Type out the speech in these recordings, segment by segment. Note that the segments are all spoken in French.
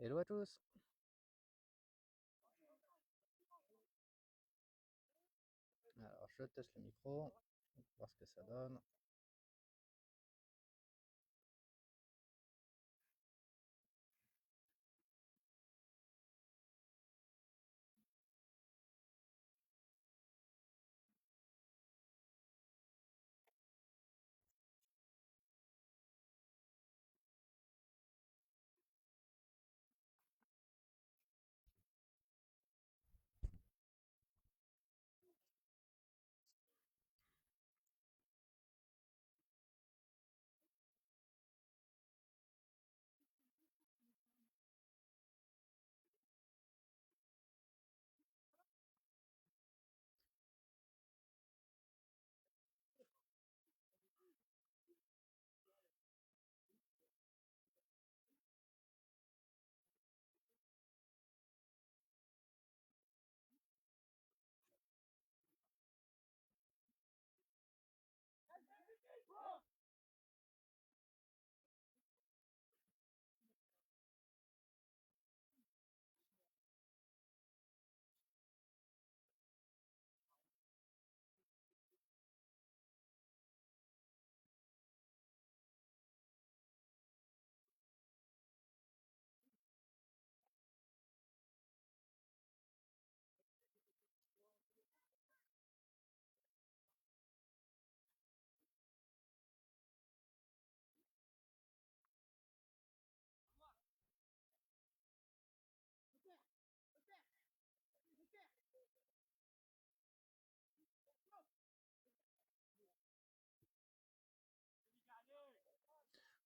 Hello à tous. Alors je teste le micro, voir ce que ça donne.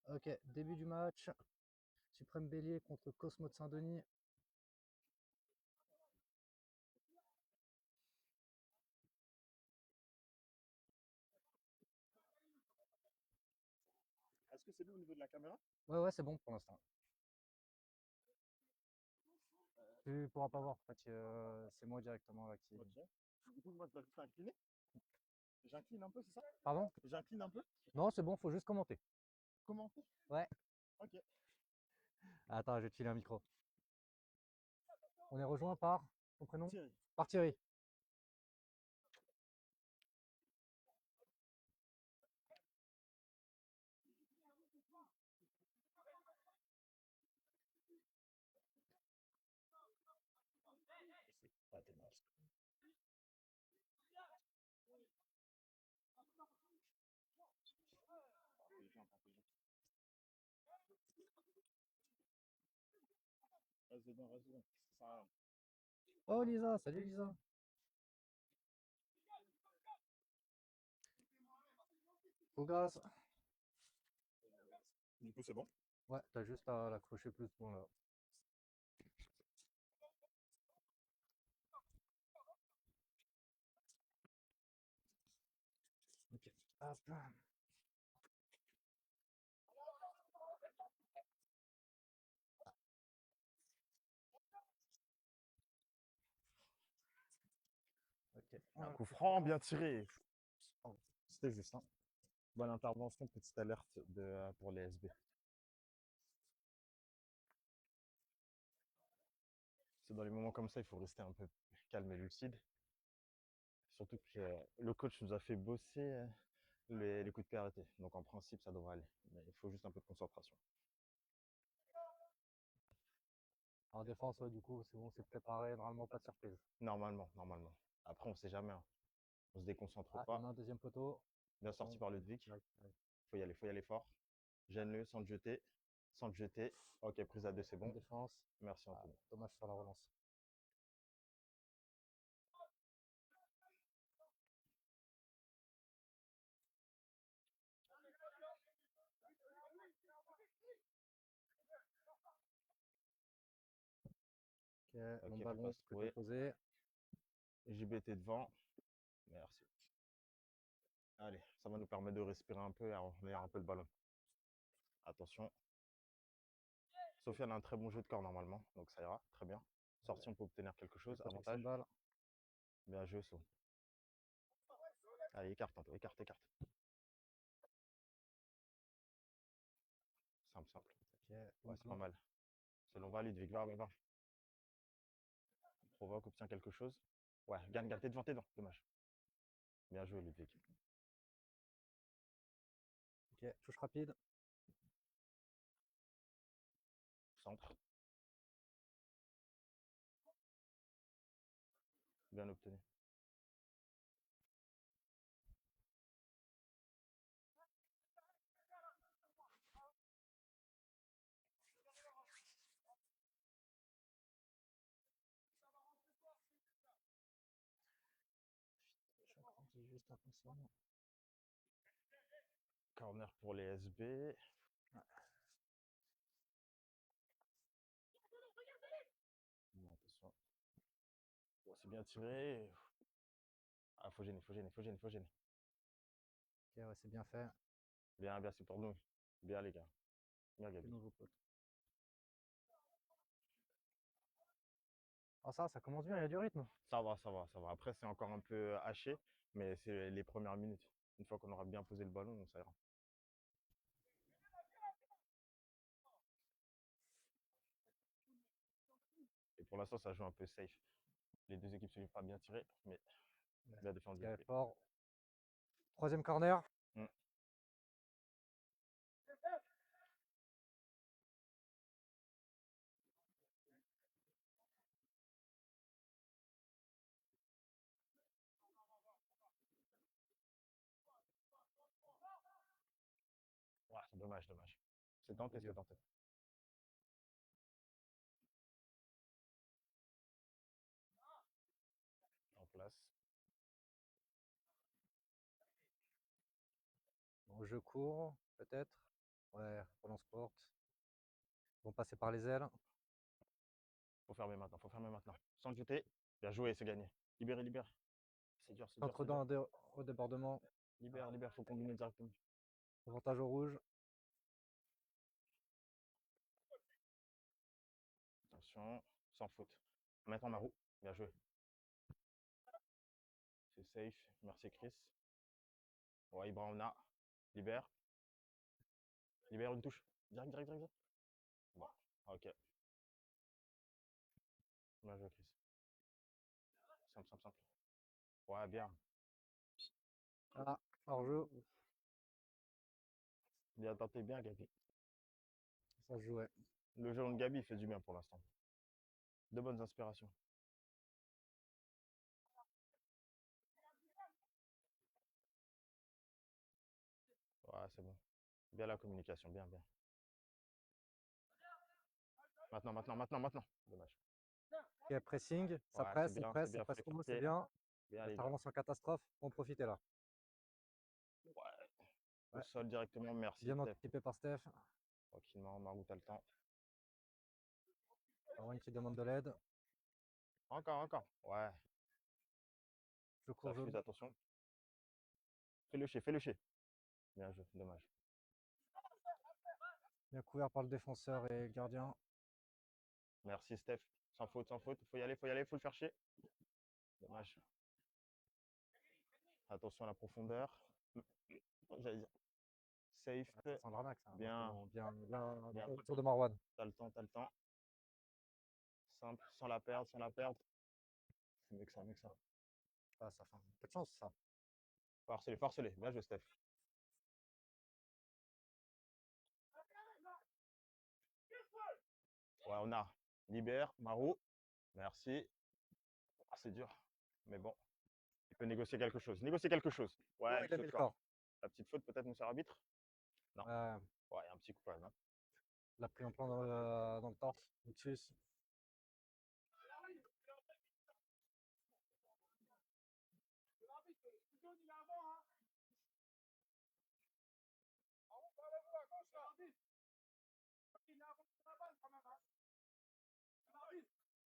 Ok, début du match. Suprême Bélier contre Cosmo de Saint-Denis. Est-ce que c'est bon au niveau de la caméra? Ouais, c'est bon pour l'instant. Tu pourras pas voir, en fait, c'est moi directement là qui. Ok. Du coup, moi, je dois juste incliner. J'incline un peu, c'est ça? Pardon? J'incline un peu? Non, c'est bon, faut juste commenter. Comment? Ouais. Ok. Attends, je vais te filer un micro. On est rejoint par ton prénom? Thierry. Par Thierry. C'est pas dommage. Reste dedans, reste dedans. Ça sert à rien. Oh Lisa, salut Lisa. Fougas. Du coup, c'est bon. Ouais, t'as juste à l'accrocher plus loin là. Ok. Hop là. Ok. Un coup franc, bien tiré. Oh, c'était juste, hein. Bonne intervention, petite alerte pour les SB. C'est dans les moments comme ça, il faut rester un peu calme et lucide. Surtout que le coach nous a fait bosser les coups de pied arrêtés. Donc en principe, ça devrait aller. Mais il faut juste un peu de concentration. En défense, ouais, du coup, c'est bon, c'est préparé. Normalement, pas de surprise. Normalement. Après, on sait jamais, hein. On se déconcentre Ah, il y en a pas. un deuxième poteau. Bien sorti Attention. par Ludwig. Ouais, ouais. Faut y aller fort. Gêne-le sans te jeter. Sans te jeter. Ok, prise à deux, c'est Bonne bon. défense. Merci Ah, Anthony. dommage sur la relance. Ok, long Ok, ballon, passe côté trouvé. opposé. JBT devant. Merci. Allez, ça va nous permettre de respirer un peu et enlever un peu le ballon. Attention. Sofiane a un très bon jeu de corps normalement, donc ça ira, très bien. Sortie, on peut obtenir quelque Le chose, protection de avantage. balle. Bien joué, So. Allez, écarte un peu, écarte. Simple. Ok, Ouais, long c'est pas ballon. mal. C'est long, va Ludwig, va. Provoque, obtient quelque chose. Ouais, gagne, t'es devant, dommage. Bien joué Ludwig. Ok, touche rapide. Centre. Bien obtenu. J'ai juste inconscient. Corner pour les SB. Bon, attention. Bon, c'est bien tiré. Ah, faut gêner. Ok, ouais, c'est bien fait. Bien, c'est pour nous. Bien, les gars. Bien, C'est Gabi. nouveau pote. Oh, ça commence bien, il y a du rythme. Ça va. Après, c'est encore un peu haché, mais c'est les premières minutes. Une fois qu'on aura bien posé le ballon, ça ira. Et pour l'instant, ça joue un peu safe. Les deux équipes ne sont pas bien tirées, mais bien défendu. Tiré fort. Troisième corner. Mm. Ouais, c'est dommage. C'est tenté. En place. Bon, je cours, peut-être. Ouais, relance courte. Ils vont passer par les ailes. Faut fermer maintenant. Sans le jeter. Bien joué, c'est gagné. Libère. C'est dur. Centre au débordement. Libère, faut combiner directement. Avantage au rouge. Attention, sans faute. Maintenant Marou, bien joué. C'est safe, merci Chris. Ouais, Ibrahima, libère une touche. Direct. Bon, ok. Bien joué Chris. Simple. Ouais, bien. Ah, hors-jeu. Bien tenté, bien Gabi. Ça se jouait. Le jeu de Gabi fait du bien pour l'instant. De bonnes inspirations. Ouais, c'est bon. Bien la communication, bien. Maintenant. Dommage. Ok, pressing. Ça Ouais, presse, ça c'est bien presse fait haut, c'est quitter. bien. Bien les Ça gars. relance en catastrophe. On profiter là. Ouais. Au Ouais. sol directement, merci Bien Steph. anticipé par Steph. Tranquillement, Marou, t'as le temps. Arwen qui demande de l'aide. Encore. Ouais, Je ça cours, je fuse, attention. Fais le chez. Bien joué, dommage. bien couvert par le défenseur et le gardien. Merci Steph. Sans faute. Faut y aller, faut le faire chier. Dommage. Attention à la profondeur. J'allais dire safe. C'est sans l'arnaque, ça. Bien. Bien Bien. autour de Marwan. T'as le temps. Simple, sans la perdre. C'est mieux que ça. Ah, ça fait un peu de chance, ça. Force-les. Bien joué Steph. Ouais, on a. Libère, Marou. Merci. Ah, c'est dur. Mais bon, il peut négocier quelque chose. Ouais, Oh, il a ce mis le corps. corps. La petite faute peut-être, monsieur l'arbitre? Non. Ouais, Ouais, il y a un petit coup quand même, hein. il l'a pris en plein dans le torse. Au-dessus.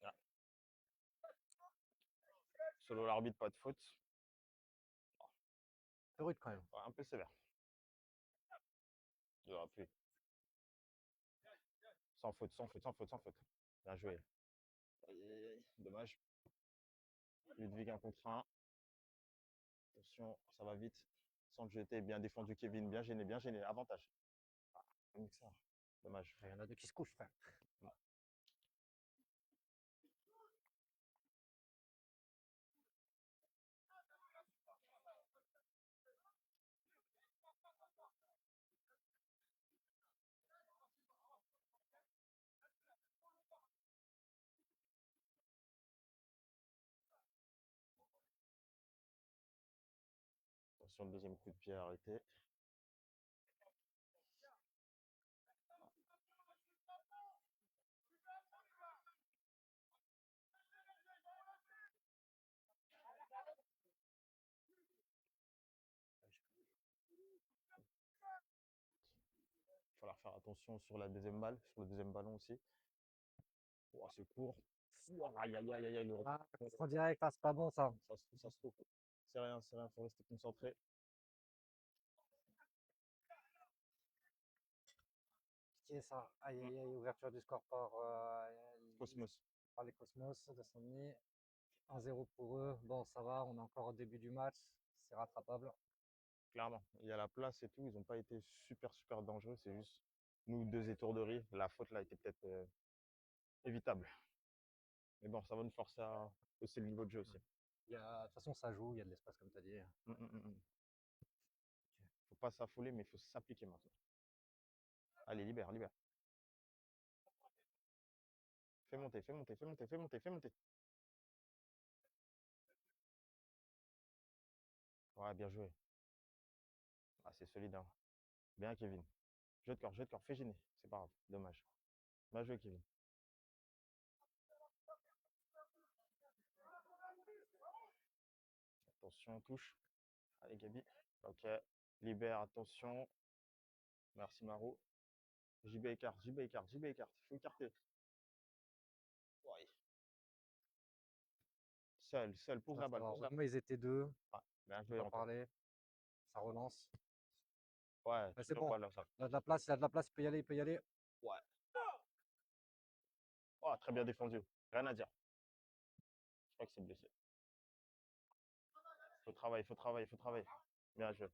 Ah. Selon l'arbitre, pas de faute. C'est rude quand même. Ouais, un peu sévère. Il aurait pu. Sans faute. Bien joué. Aïe. Dommage. Ludwig 1 contre 1. Attention, ça va vite. Sans te jeter, bien défendu Kevin, bien gêné. Avantage. Ah, mieux que ça. Dommage. Il y en a deux qui se couchent, frère. Attention, le deuxième coup de pied arrêté. Il va falloir faire attention sur la deuxième balle, sur le deuxième ballon aussi. Oh, c'est court. Aïe, aïe, aïe, aïe, le Ah, en direct, c'est pas bon ça. ça se trouve. C'est rien, il faut rester concentré. Qui est ça? Aïe, aïe, aïe, ouverture du score par, Cosmos. par les Cosmos de Saint-Denis. 1-0 pour eux. Bon, ça va, on est encore au début du match. C'est rattrapable. Clairement, il y a la place et tout. Ils n'ont pas été super, super dangereux. C'est juste nous, deux étourderies. La faute là était peut-être évitable. Mais bon, ça va nous forcer à hausser le niveau de jeu aussi. De toute façon, ça joue, il y a de l'espace, comme tu as dit. Faut pas s'affoler, mais il faut s'appliquer maintenant. Allez, libère, libère. Fais monter, fais monter, fais monter, fais monter, fais monter. Ouais, bien joué. Ah, c'est solide, hein. Bien, Kevin. Jeu de corps, fais gêner. C'est pas grave, dommage. Bien joué, Kevin. Attention, touche. Allez, Gabi. Ok. Libère, attention. Merci, Maro. JB écarte, JB écarte, JB écarte. Il faut écarter. Ouais. Seul, pose Ça, la ça balle, va. pose la balle. Heureusement, ils étaient deux. Ah, bien On peut joué pas encore. parler. Ça relance. Ouais, Mais tu c'est peux bon. pas là, ça. Il a de la place, il a de la place, il peut y aller, il peut y aller. Ouais. Oh, très bien défendu. Rien à dire. Je crois que c'est blessé. Faut travailler, faut travailler, faut travailler. Bien joué.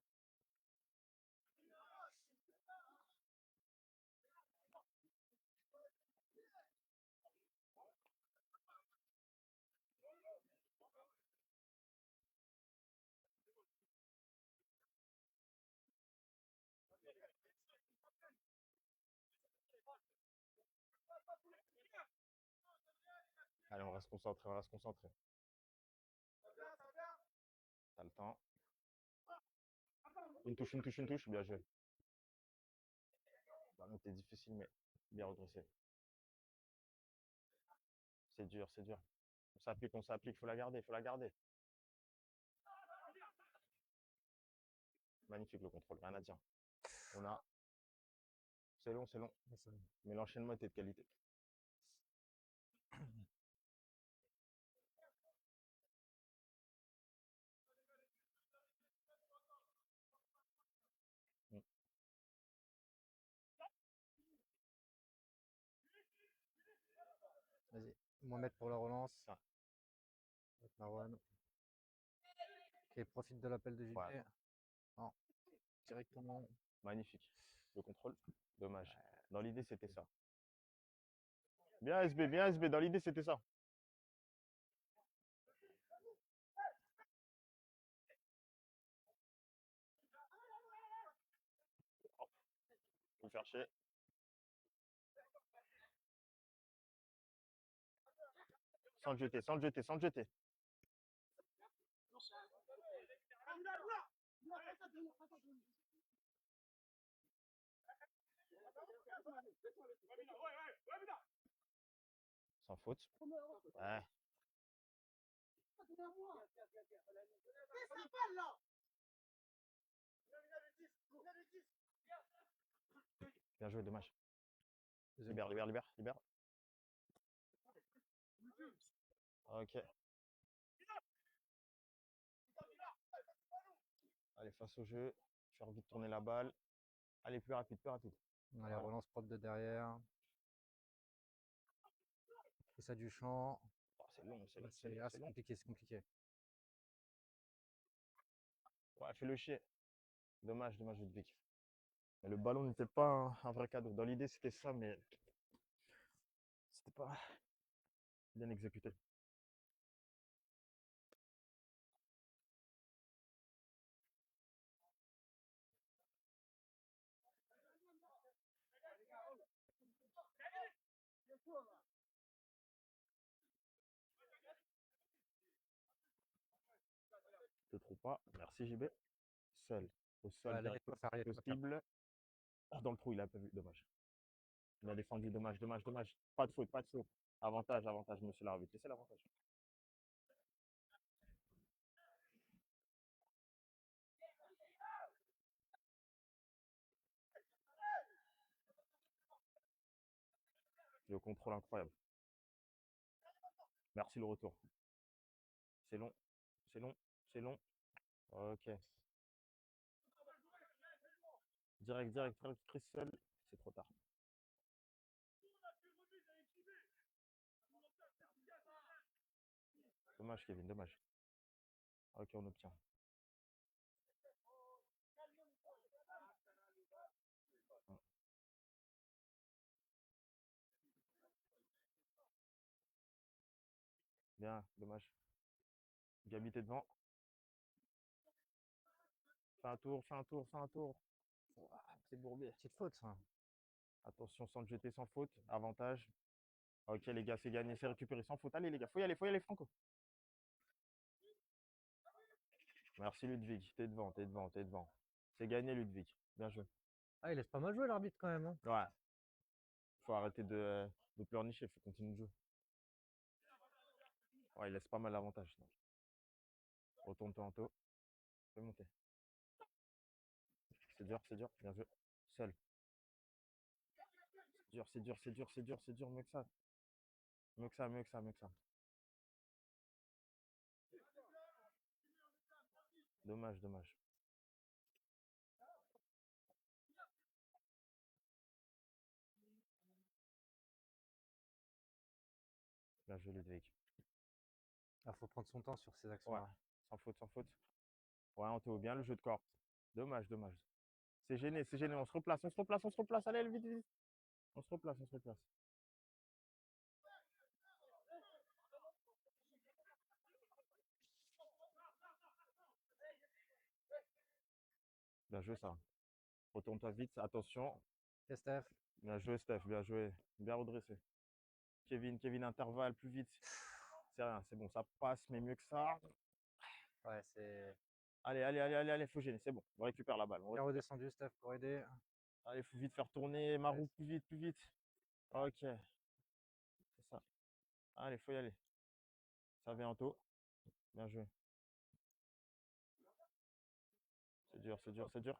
Allez, on reste concentré, on reste concentré. T'as le temps. Une touche, une touche, une touche. Bien joué. La montée est difficile, mais bien redressé. C'est dur, c'est dur. On s'applique, faut la garder, faut la garder. Magnifique le contrôle, rien à dire. On a. C'est long, c'est long. Mais l'enchaînement était de qualité. Mm. Vas-y. Mohamed pour la relance. Ah, Avec Marwan. Qui profite de l'appel de JP. ouais, Non. Directement. magnifique. Le contrôle, dommage. Dans l'idée, c'était ça. Bien SB, bien SB. Dans l'idée, c'était ça. Faut le faire chier. Sans le jeter, sans le jeter, sans le jeter. Sans faute. Ouais. Bien joué, dommage. Libère, libère, libère, libère. Ok. Allez, face au jeu. Faire vite tourner la balle. Allez, plus rapide, plus rapide. Allez, Voilà. relance propre de derrière. Et ça du champ. Oh, c'est long, c'est long, C'est c'est long. compliqué, c'est compliqué. Ouais, fais-le chier. Dommage, dommage, Ludwig. Mais le ballon n'était pas un vrai cadeau. Dans l'idée, c'était ça, mais c'était pas bien exécuté. Je te trouve pas. Merci, JB. seul. Au sol, Ouais, là, il faut directement faire, il faut faire. possible. Ah, dans le trou, il a pas vu. Dommage. Il a défendu. Dommage, dommage, dommage. Pas de faute, pas de faute. Avantage, avantage, monsieur l'arbitre. Laissez l'avantage. Le contrôle incroyable. Merci le retour. C'est long, c'est long, c'est long. Ok. Direct, direct, direct, Chris seul. C'est trop tard. Dommage, Kevin, dommage. Ok, on obtient. Bien, dommage. Gabi, t'es devant. Fais un tour, fais un tour, fais un tour. Ouah, c'est Bourbier. Petite faute, ça. Attention, sans te jeter, sans faute. Avantage. Ok, les gars, c'est gagné, c'est récupéré sans faute. Allez, les gars, faut y aller, Franco. Merci, Ludwig. T'es devant, t'es devant, t'es devant. C'est gagné, Ludwig. Bien joué. Ah, il laisse pas mal jouer l'arbitre quand même, hein. Ouais. Faut arrêter de pleurnicher, faut continuer de jouer. Ouais, il laisse pas mal l'avantage. Retourne-toi en taux. Fais monter. C'est dur, bien joué. Seul. C'est dur, c'est dur, c'est dur, c'est dur, c'est dur, mieux que ça. Mieux que ça, mieux que ça, mieux que ça. Dommage, dommage. Bien joué, Ludwig. Ah, faut prendre son temps sur ces Ouais, actions-là. sans faute, sans faute. Ouais, Anto, bien le jeu de corps. Dommage, dommage. C'est gêné, c'est gêné. On se replace, on se replace, on se replace. Allez, vite, vite. On se replace, on se replace. Bien joué, ça. Retourne-toi vite, attention. Et Steph, Bien joué, Steph, bien joué. Bien redressé. Kevin, Kevin, intervalle, plus vite. C'est rien, c'est bon, ça passe, mais mieux que ça. ouais, c'est Allez, allez, allez, allez, allez, faut gêner, c'est bon. On récupère la balle. On bien récupère. redescendu, Steph, pour aider. Allez, faut vite faire tourner. Marou, plus vite, plus vite. Ok, c'est ça. Allez, faut y aller. Ça vient en taux. Bien joué. C'est dur, c'est dur, c'est dur.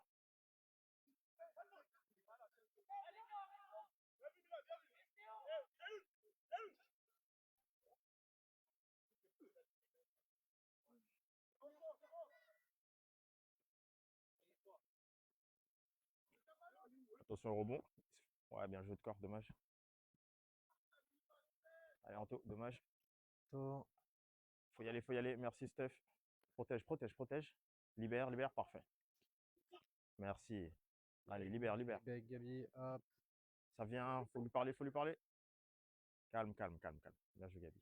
Attention au rebond. Ouais, bien joué de corps, dommage. Allez, Anto, dommage. Tôt. Faut y aller, faut y aller. Merci, Steph. Protège, protège, protège. Libère, libère, parfait. Merci. Allez, libère, libère. Avec Gabi, hop. Ça vient, faut lui parler, faut lui parler. Calme, calme, calme, calme. Bien joué, Gabi.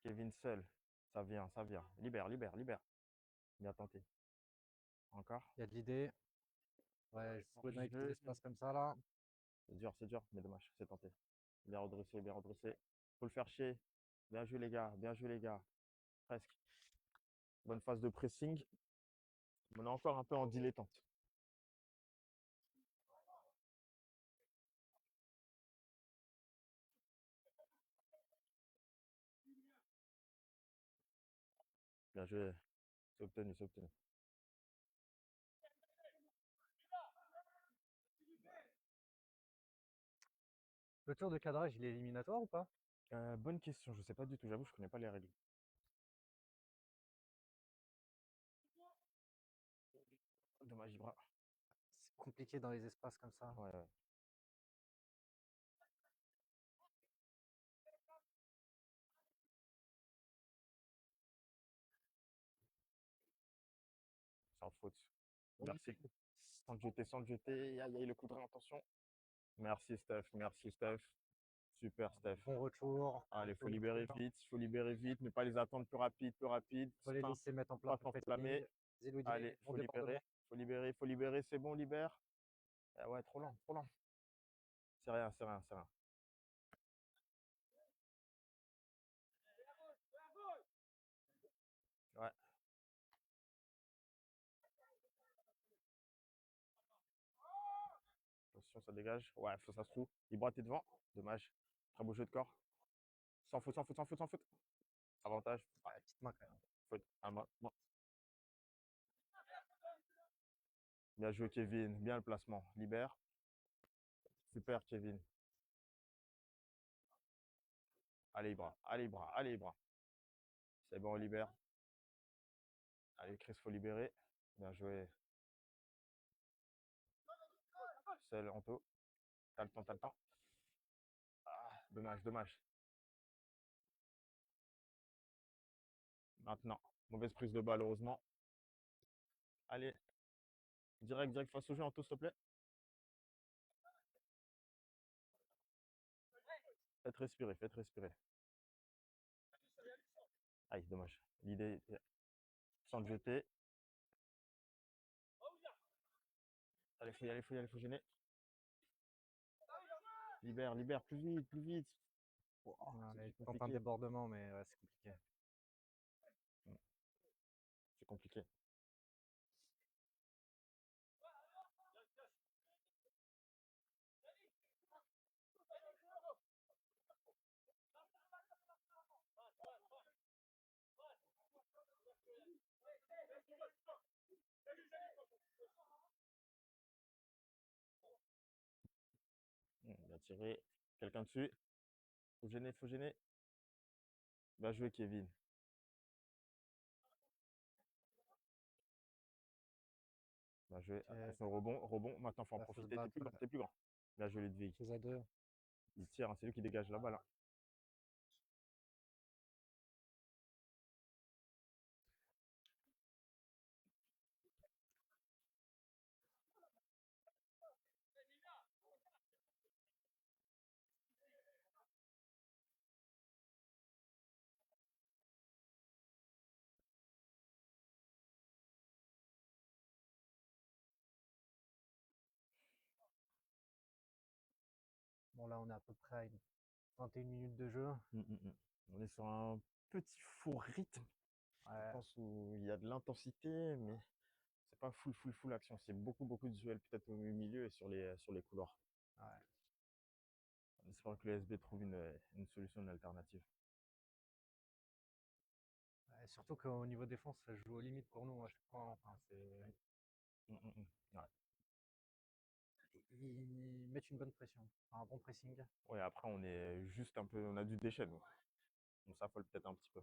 Kevin seul. Ça vient, ça vient. Libère, libère, libère. Bien tenté. Encore. Il y a de l'idée. Ouais, je jouer dans les petits Jeu. espaces comme ça, là. C'est dur, mais dommage, c'est tenté. Bien redressé, bien redressé. Faut le faire chier. Bien joué, les gars, bien joué, les gars. Presque. Bonne phase de pressing. On est encore un peu en dilettante. Bien joué. C'est obtenu, c'est obtenu. Le tour de cadrage, il est éliminatoire ou pas? Bonne question, je sais pas du tout, j'avoue, je connais pas les règles. Dommage, Ibra. C'est compliqué dans les espaces comme ça. Ouais, ouais. Sans faute. Merci. Sans te jeter, sans te jeter. Aïe, aïe, le coup de rein, attention. Merci, Steph. Merci, Steph. Super, Steph. Bon retour. Allez, faut libérer vite, ne pas les attendre plus rapide, plus rapide. Faut les Enfin, laisser mettre en place pas le s'enflammer. pressing. Zeloudi, Allez, bon débordement. faut libérer, c'est bon, libère. Ah ouais, trop lent, trop lent. C'est rien, c'est rien, c'est rien. Ouais. ça dégage. Ouais, faut ça se trouve. Ibra, t'es devant. Dommage. Très beau jeu de corps. Sans faute, sans faute, sans faute, sans faute. Avantage. Ah, Ouais, petite main quand même. faute. Ah, bon. Bien joué, Kevin. Bien le placement. Libère. Super, Kevin. Allez, Ibra. Allez, Ibra. Allez, Ibra. C'est bon, on libère. Allez, Chris, faut libérer. Bien joué. C'est Anto. T'as le temps, t'as le temps. Ah, dommage, dommage. Maintenant, mauvaise prise de balle, heureusement. Allez, direct, direct face au jeu, Anto, s'il te plaît. Faites respirer, faites respirer. Aïe, dommage. L'idée, sans le jeter. Allez, faut y aller, faut y aller, faut gêner. Libère, libère, plus vite, plus vite. Oh, Ouais, c'est il tente un compliqué. débordement, mais ouais, c'est compliqué. C'est compliqué. Bien tiré. Quelqu'un dessus. Faut gêner, faut gêner. Bien joué, Kevin. Bien joué. Ok, Attention au rebond, rebond. Maintenant, faut en là, faut se profiter. T'es battre. plus grand, t'es plus grand. Bien joué, Ludwig. 2-2. Il tire, hein, c'est lui qui dégage la balle, hein. Bon, là, on est à peu près à une 21 minutes de jeu. On est sur un petit faux rythme. Je Ouais, pense où il y a de l'intensité, mais c'est pas full action. C'est beaucoup, beaucoup de duels peut-être au milieu et sur les couloirs. ouais. On espère que le SB trouve une solution, une alternative. Ouais, surtout qu'au niveau défense, ça joue aux limites pour nous à chaque fois. Enfin, Ouais. ils mettent une bonne pression, un bon pressing. Ouais, après, on est juste un peu, on a du déchet, nous. On s'affole peut-être un petit peu.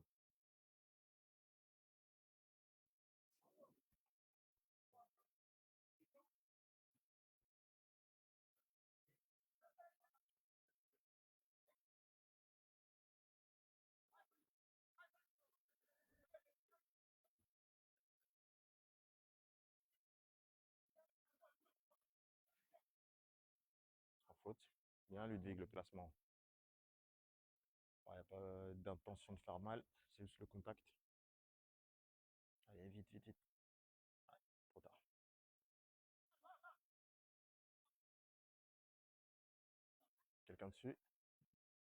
Sans faute. Bien, Ludwig, le placement. Il n'y a pas d'intention de faire mal, c'est juste le contact. Allez, vite, vite, vite. Ouais, trop tard. Quelqu'un dessus.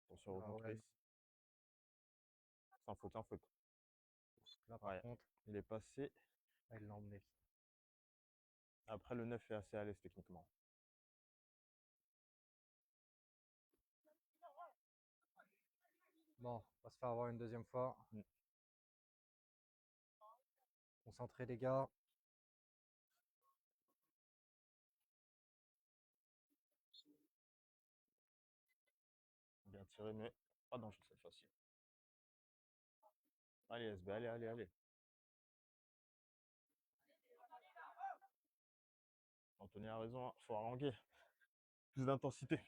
Attention au Ah rebond, ouais, Chris. Sans faute, sans faute. là, par Ouais, contre, il est passé. il l'a emmené. Après, le 9 est assez à l'aise techniquement. Bon, on va se faire avoir une deuxième fois. Mm. Concentrez, les gars. Bien tiré, mais pas dangereux cette fois-ci. Allez, SB, allez, allez, allez. Anthony a raison, il faut haranguer. Plus d'intensité.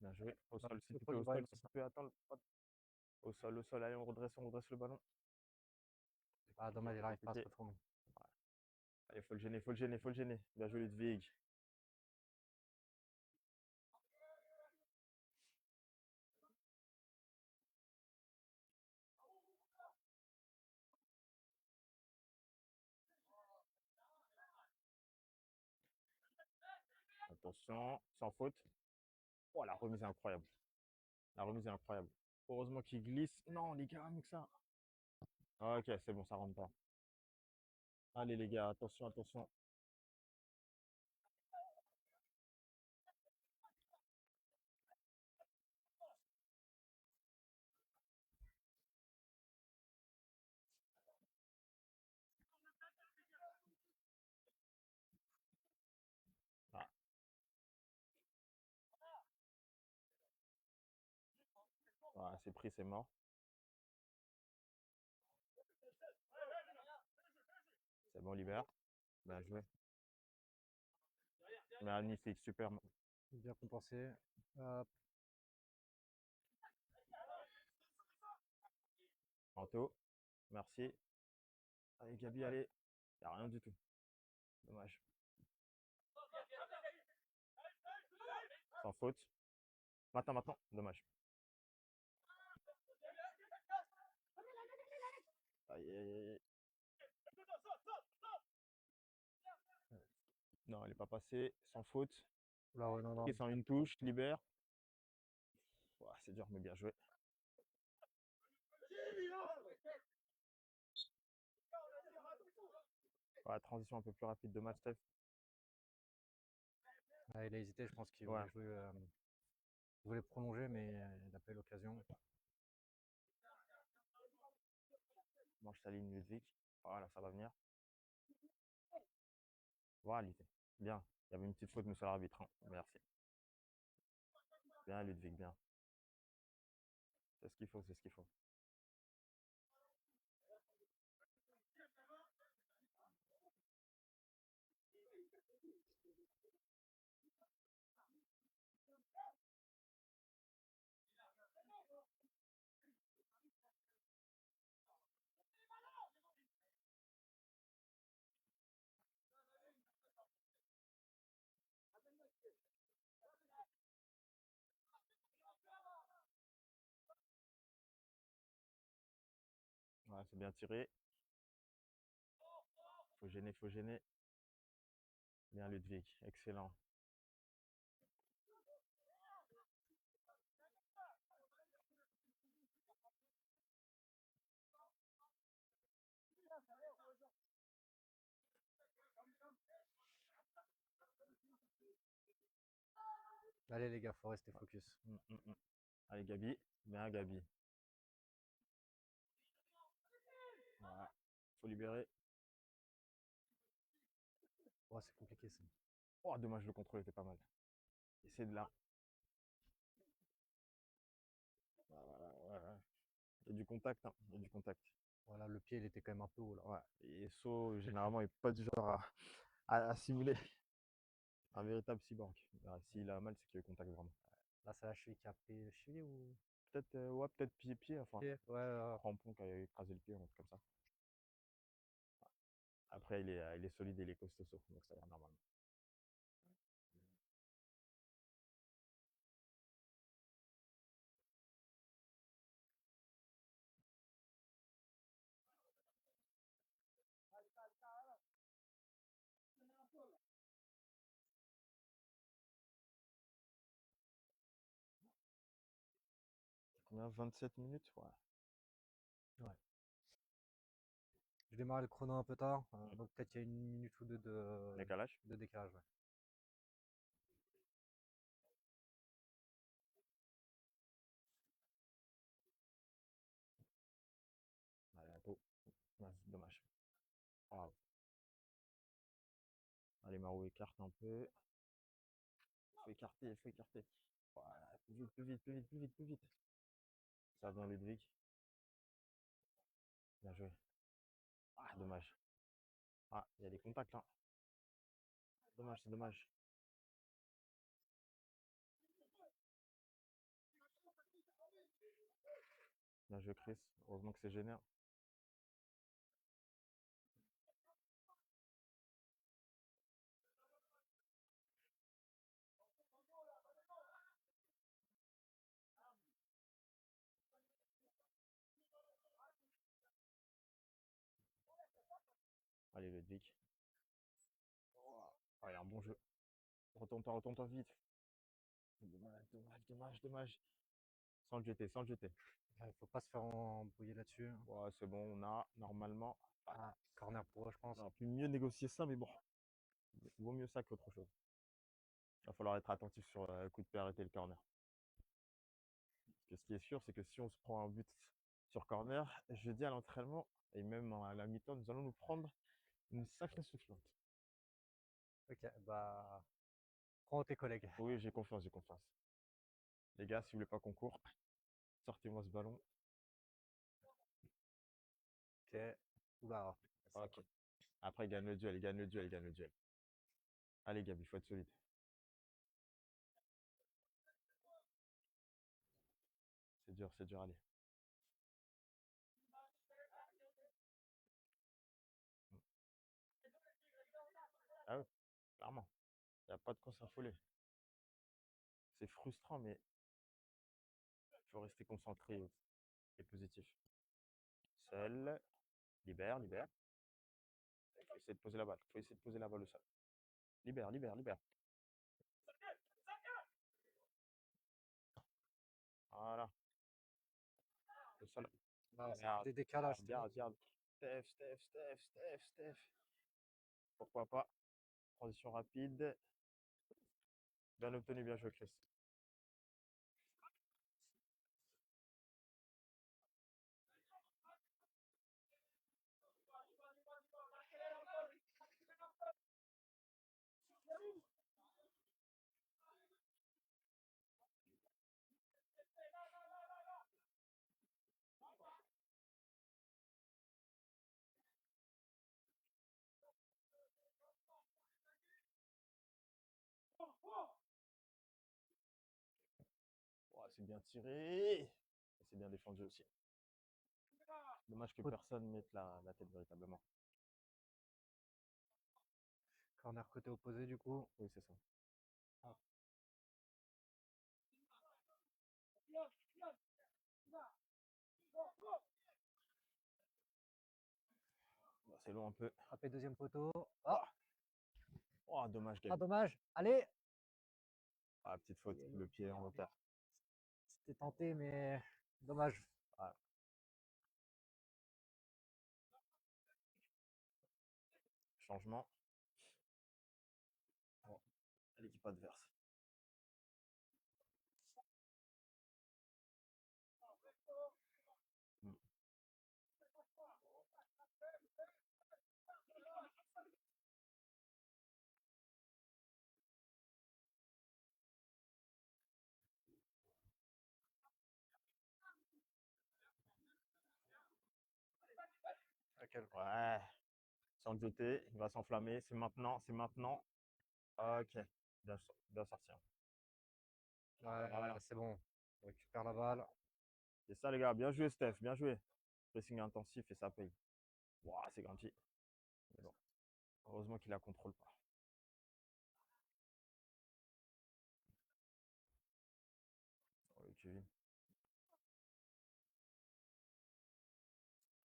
Bien joué. Au Bah, sol, si il tu faut peux, au libérer sol, le si tu peux attendre. Hop. Au sol, allez, on redresse le ballon. C'est Ah, compliqué, dommage, il c'est n'arrive pas à se compliqué. retourner. Allez, faut le gêner, faut le gêner, faut le gêner. Bien joué, Ludwig. Attention, sans faute. Oh, la remise est incroyable. La remise est incroyable. Heureusement qu'il glisse. Non, les gars, mieux que ça. Ok, c'est bon, ça rentre pas. Allez, les gars, attention, attention. Ah, voilà, c'est pris, c'est mort. C'est bon, libère. Bien joué. Magnifique, super. Bien compensé. Hop. Anto, merci. Allez, Gabi, allez. Y a rien du tout. Dommage. Sans faute. Maintenant, maintenant. Dommage. Aïe, aïe, aïe. Non, elle n'est pas passée. Sans faute. Là, ouais, non, non. Pris sans une touche. Libère. Ouah, c'est dur, mais bien joué. Ouais, transition un peu plus rapide de match, Steph. Ah, il a hésité, je pense qu'il Ouais. voulait jouer. Il voulait prolonger, mais il n'a pas eu l'occasion. Mange sa ligne, Ludwig. Voilà, ça va venir. Voilà, bien. Il y avait une petite faute, monsieur l'arbitre, hein. Merci. Bien, Ludwig, bien. C'est ce qu'il faut, c'est ce qu'il faut. Ouais, c'est bien tiré. Faut gêner, faut gêner. Bien, Ludwig. Excellent. Allez, les gars, faut rester focus. Allez, Gabi. Bien, Gabi. Voilà. Faut libérer. Oh, c'est compliqué ça. Oh, dommage, le contrôle était pas mal. Et c'est de là. Voilà, ouais. Il y a du contact, hein. Il y a du contact. Voilà, le pied, il était quand même un peu haut là. Ouais. Et So, généralement, il n'est pas du genre à simuler un véritable cyborg. S'il a mal, c'est qu'il y a eu contact vraiment. Là, c'est la cheville qui a pris le cheville ou Peut-être ouais, peut-être pied-pied, enfin, pied? Ouais, crampon qui a écrasé le pied, un truc comme ça. Après, il est solide et il est costaud, donc ça a l'air normal. Combien? 27 minutes? Ouais. ouais. Je démarre le chrono un peu tard, Mm. donc peut-être il y a une minute ou deux Décalage. de décalage. Ouais. Allez, un peu. Ouais, c'est dommage. Ah, allez, Maro écarte un peu. Faut écarter, il faut écarter. Voilà, plus vite, plus vite, plus vite, plus vite, plus vite. Ça vient Ludwig. Bien joué. Ah, dommage. Ah, il y a des contacts là. Dommage, c'est dommage. Bien joué, Chris. Heureusement que c'est gêné. Allez, Ludwig. Oh, il y a un bon jeu. Retourne-toi vite. Dommage, dommage, dommage, dommage. Sans le jeter, sans le jeter. Il faut pas se faire embrouiller là-dessus. Ouais, c'est bon, on a normalement. Ah, corner pour eux, je pense. On aurait pu mieux négocier ça, mais bon, vaut mieux ça qu'autre chose. Il va falloir être attentif sur le coup de pied arrêté le corner. Parce que ce qui est sûr, c'est que si on se prend un but sur corner, jeudi à l'entraînement, et même à la mi-temps, nous allons nous prendre une sacrée soufflante. Ok, bah, prends tes collègues. Oui, j'ai confiance, j'ai confiance. Les gars, si vous voulez pas qu'on court, sortez-moi ce ballon. Ok. Oula, ça Ok. Après, il gagne le duel, il gagne le duel, il gagne le duel. Allez, Gabi, il faut être solide. C'est dur, allez. Ah ouais, clairement. Il n'y a pas de quoi s'affoler. C'est frustrant, mais il faut rester concentré et positif. Seul, libère, libère. Il faut essayer de poser la balle. Il faut essayer de poser la balle au sol. Libère, libère, libère. Voilà. Le sol. là, ça fait Regarde, des décalages. regarde, regarde. Steph. Pourquoi pas? Transition rapide. Bien obtenu, bien joué, Chris. Oh, c'est bien tiré. Et c'est bien défendu aussi. Dommage que Faute. personne mette la tête véritablement. Corner côté opposé, du coup. Oui, c'est ça. Ah, Bon, c'est long un peu. frappé deuxième poteau. Ah, Oh, dommage, ah, Gabi. dommage. Allez, Ah, petite faute. Le pied en hauteur. c'était tenté, mais dommage. Ah, changement. Bon, l'équipe adverse. Hmm. Ouais. Sans le jeter, il va s'enflammer. C'est maintenant, c'est maintenant. Ok. Bien sorti, hein. Ouais, Voilà. c'est bon. On récupère la balle. C'est ça, les gars. Bien joué, Steph. Bien joué. Pressing intensif et ça paye. Ouah, c'est gentil. Mais bon, heureusement qu'il la contrôle pas. Oh, le Kevin.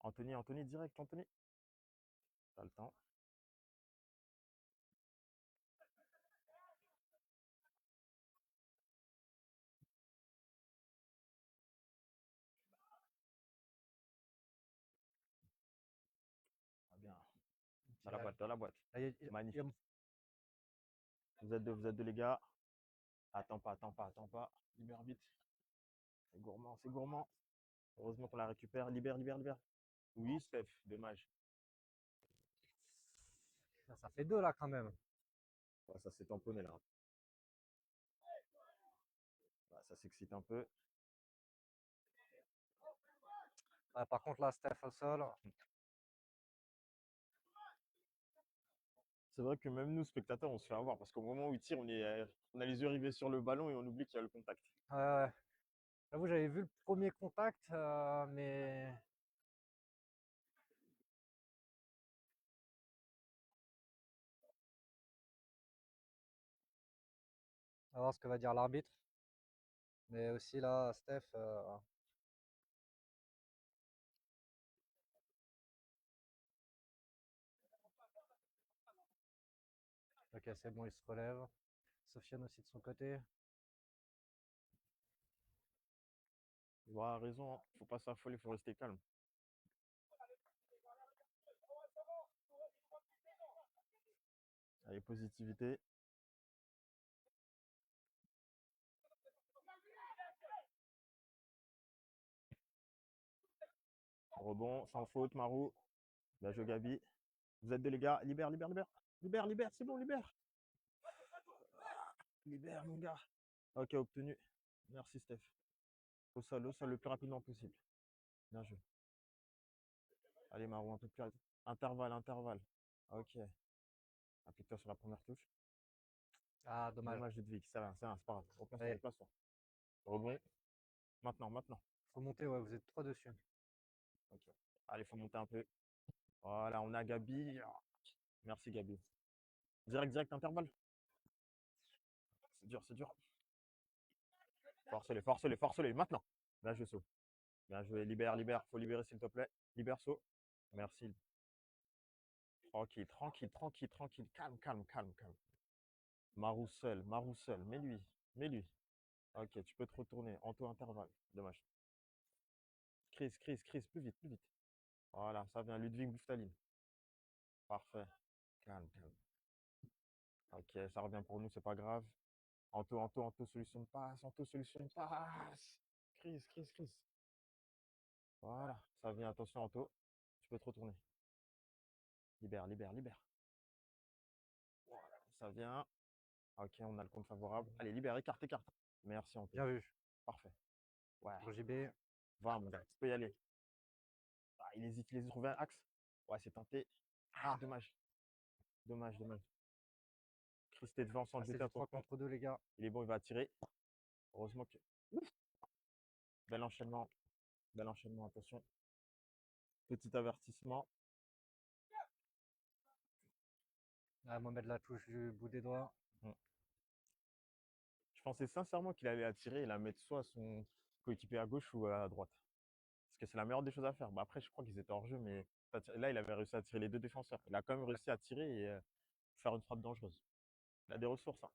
Anthony, direct, Anthony. T'as le temps. Ah, bien. Dans la boîte, dans la boîte. Là, Magnifique. Vous êtes deux, les gars. Attends pas, attends pas, attends pas. Libère vite. C'est gourmand, c'est gourmand. Heureusement qu'on la récupère. Libère, libère, libère. Oui, Steph, dommage. ça fait deux là quand même. Ouais, ça s'est tamponné là. Ouais, ça s'excite un peu. Ouais, par contre, là, Steph au sol. C'est vrai que même nous, spectateurs, on se fait avoir parce qu'au moment où il tire, on a les yeux rivés sur le ballon et on oublie qu'il y a le contact. Ouais. J'avoue, j'avais vu le premier contact, mais on va voir ce que va dire l'arbitre. Mais aussi là, Steph, ok, c'est bon, il se relève. Sofiane aussi de son côté. Il va avoir raison, hein. Faut pas s'affoler, faut rester calme. Allez, positivité. Rebond, sans faute, Marou. Bien joué, Gabi. Vous êtes deux, les gars. Libère, libère, libère. Libère, libère, c'est bon, libère. Libère, mon gars. Ok, obtenu. Merci, Steph. Au sol, le plus rapidement possible. Bien joué. Allez, Marou, un peu plus. Intervalle, intervalle. Ok. Applique-toi sur la première touche. Ah, dommage. Dommage, Ludwig. C'est rien, c'est pas grave. Replace-toi, Ouais, replace-toi. Rebond. Maintenant, maintenant. faut monter, ouais, vous êtes 3 dessus. Ok. Allez, faut monter un peu. Voilà, on a Gabi. Merci, Gabi. Direct, direct, intervalle. C'est dur, c'est dur. Force-les, force-les, force-les. Maintenant. Bien joué, saut. Bien joué. Libère, libère. Faut libérer, s'il te plaît. Libère, saut. Merci. Tranquille, tranquille, tranquille, tranquille. Calme, calme, calme, calme. Maroussel, Maroussel. Mets-lui. Mets-lui. Ok, tu peux te retourner. Anto-intervalle. Dommage. Chris, Chris, Chris. Plus vite, plus vite. Voilà, ça vient. Ludwig Bouftaline. Parfait. Calme, calme. Ok, ça revient pour nous, c'est pas grave. Anto, Anto, Anto, solution de passe. Anto, solution de passe. Chris, Chris, Chris. Voilà, ça vient. Attention, Anto. Tu peux te retourner. Libère, libère, libère. Voilà, ça vient. Ok, on a le compte favorable. Allez, libère, écarte, écarte. Merci, Anto. Bien vu. Parfait. Ouais, Pour JB. va, mon gars, tu peux y aller. Ah, il hésite, il hésite. Trouver un axe. Ouais, c'est tenté. Ah, dommage. Dommage, dommage. Chris, t'es devant sans Ah, c'est jeter à du ton 3 compte. contre 2, les gars. Il est bon, il va tirer. Heureusement que. Ouf, bel enchaînement. Bel enchaînement, attention. Petit avertissement. Ah, Mohamed la touche du bout des doigts. Hmm. Je pensais sincèrement qu'il allait la tirer et la mettre soit à son coéquipier à gauche ou à droite. Parce que c'est la meilleure des choses à faire. Bah, après, je crois qu'ils étaient hors jeu, mais là, il avait réussi à tirer les deux défenseurs. Il a quand même réussi à tirer et faire une frappe dangereuse. Il a des ressources, hein.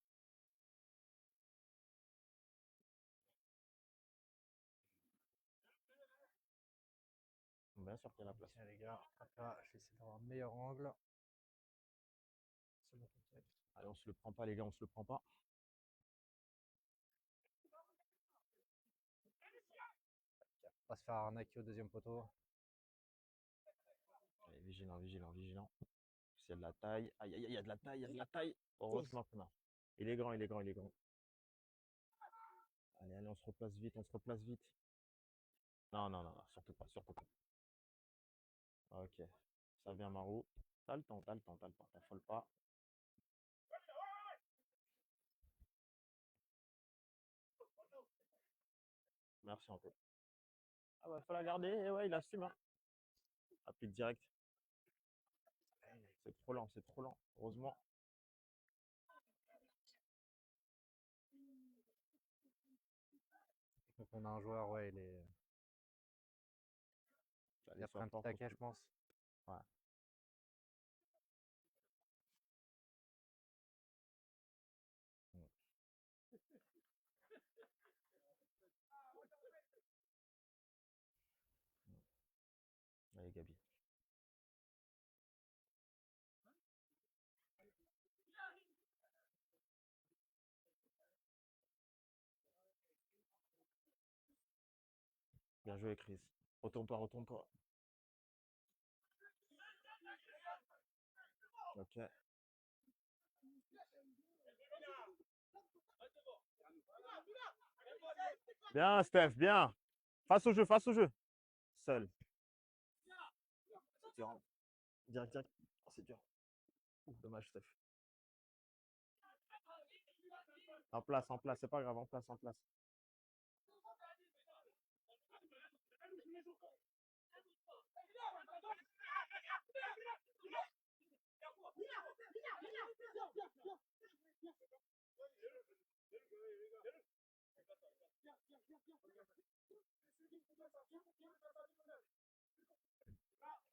Bien sûr qu'il y a la place. Tiens, les gars. Hop là, je vais essayer d'avoir un meilleur angle. C'est bon, t'inquiète. Allez, on se le prend pas, les gars, on se le prend pas. On va se faire arnaquer au deuxième poteau. Allez, vigilant, vigilant, vigilant. S'il y a de la taille. Aïe, aïe, aïe, il y a de la taille, il y a de la taille. Heureusement qu'on a. Il est grand, il est grand, il est grand. Allez, allez, on se replace vite, on se replace vite. Non, non, non, non, surtout pas, surtout pas. Ok, ça vient Marou. T'as le temps, t'as le temps, t'as le temps. T'affole pas. Merci un peu. Ah ouais, faut la garder. Et ouais, il assume, hein. Applique direct. C'est trop lent, c'est trop lent. Heureusement. Donc, on a un joueur, ouais, il Allez, a pris sois un petit fort. taquet, je pense. Ouais. Mm. Mm. Allez, Gabi. Bien joué, Chris. Retourne-toi, retourne-toi. Ok. Bien, Steph, bien. Face au jeu, face au jeu. Seul. C'est dur, hein. Direct, direct. Oh, c'est dur. Ouh, dommage, Steph. En place, c'est pas grave, en place, en place.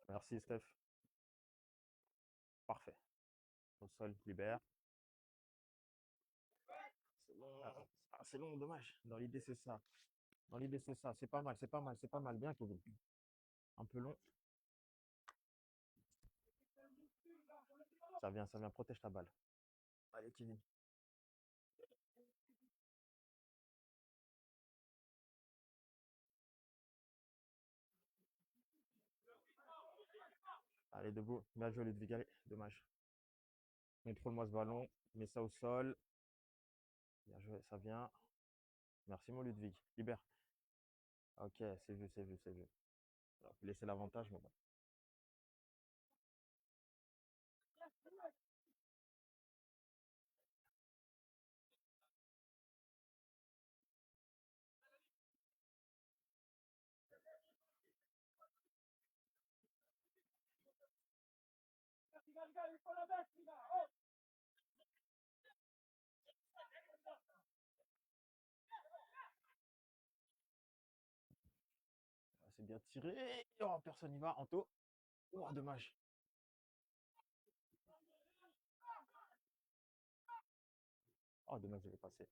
Merci, Steph. Parfait. Au sol, libère. Ah, c'est long, dommage. Dans l'idée, c'est ça. Dans l'idée, c'est ça. C'est pas mal, c'est pas mal, c'est pas mal. Bien, Kevin. Un peu long. Ça vient. Protège ta balle. Allez, Kevin. Allez, debout. Bien joué, Ludwig. Allez, dommage. Contrôle-moi ce ballon. Mets ça au sol. Bien joué, ça vient. Merci, mon Ludwig. Libère. Ok, c'est vu, c'est vu, c'est vu. Alors, faut laisser l'avantage, mais bon. C'est bien tiré. Oh, personne n'y va. Anto. Oh, dommage. Oh, dommage, il est passé.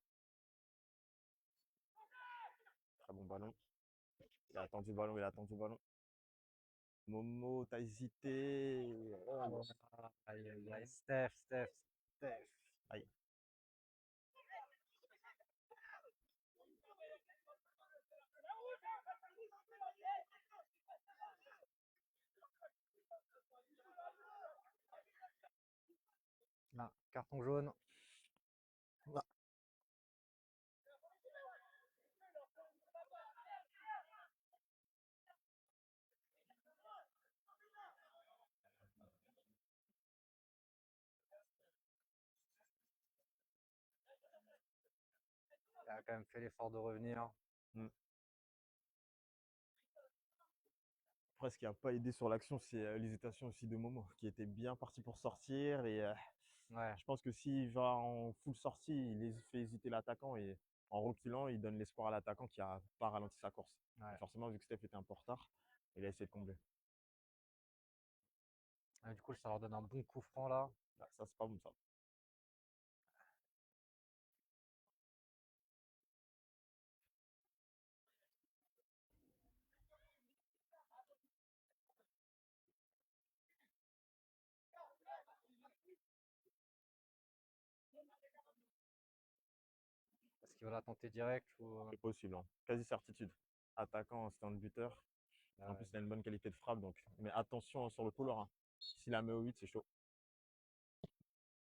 Très bon ballon. Il a attendu le ballon, il a attendu le ballon. Momo, t'as hésité. Oh, Aïe, aïe, aïe. Steph. Steph. Aïe. Là, carton jaune. Ah. Il a quand même fait l'effort de revenir. Hmm. Après, ce qui n'a pas aidé sur l'action, c'est l'hésitation aussi de Momo, qui était bien parti pour sortir. Et Ouais, je pense que s'il va en full sortie, fait hésiter l'attaquant et en reculant, il donne l'espoir à l'attaquant qui n'a pas ralenti sa course. Et ouais. forcément, vu que Steph était un peu en retard, il a essayé de combler. Du coup, ça leur donne un bon coup franc là. Là, ça, c'est pas bon, ça. Est-ce qu'il va la tenter direct ou... C'est possible, hein. Quasi certitude. Attaquant, stand buteur. En plus, il a une bonne qualité de frappe. Donc... Mais attention sur le couloir, hein. S'il la met au 8, c'est chaud.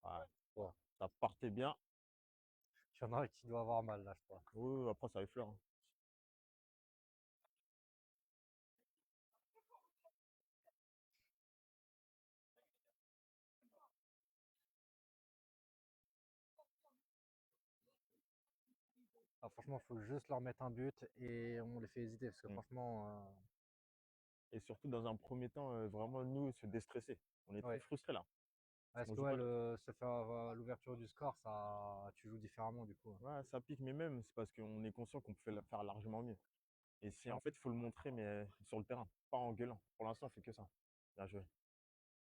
Ouais. Bon. Ça partait bien. Il y en a un qui doit avoir mal là, je crois. Oui, après, ça effleure, hein. Ah, franchement, il faut juste leur mettre un but et on les fait hésiter parce que Mm. franchement, Et surtout, dans un premier temps, vraiment, nous, se déstresser. On est très ouais. frustrés là. Est-ce On que joue ouais, pas. se faire l'ouverture du score, ça, tu joues différemment du coup. Ouais, ça pique, mais même, c'est parce qu'on est conscient qu'on peut faire largement mieux. Et c'est Sûr. en fait, il faut le montrer, mais sur le terrain, pas en gueulant. Pour l'instant, on fait que ça. Bien joué.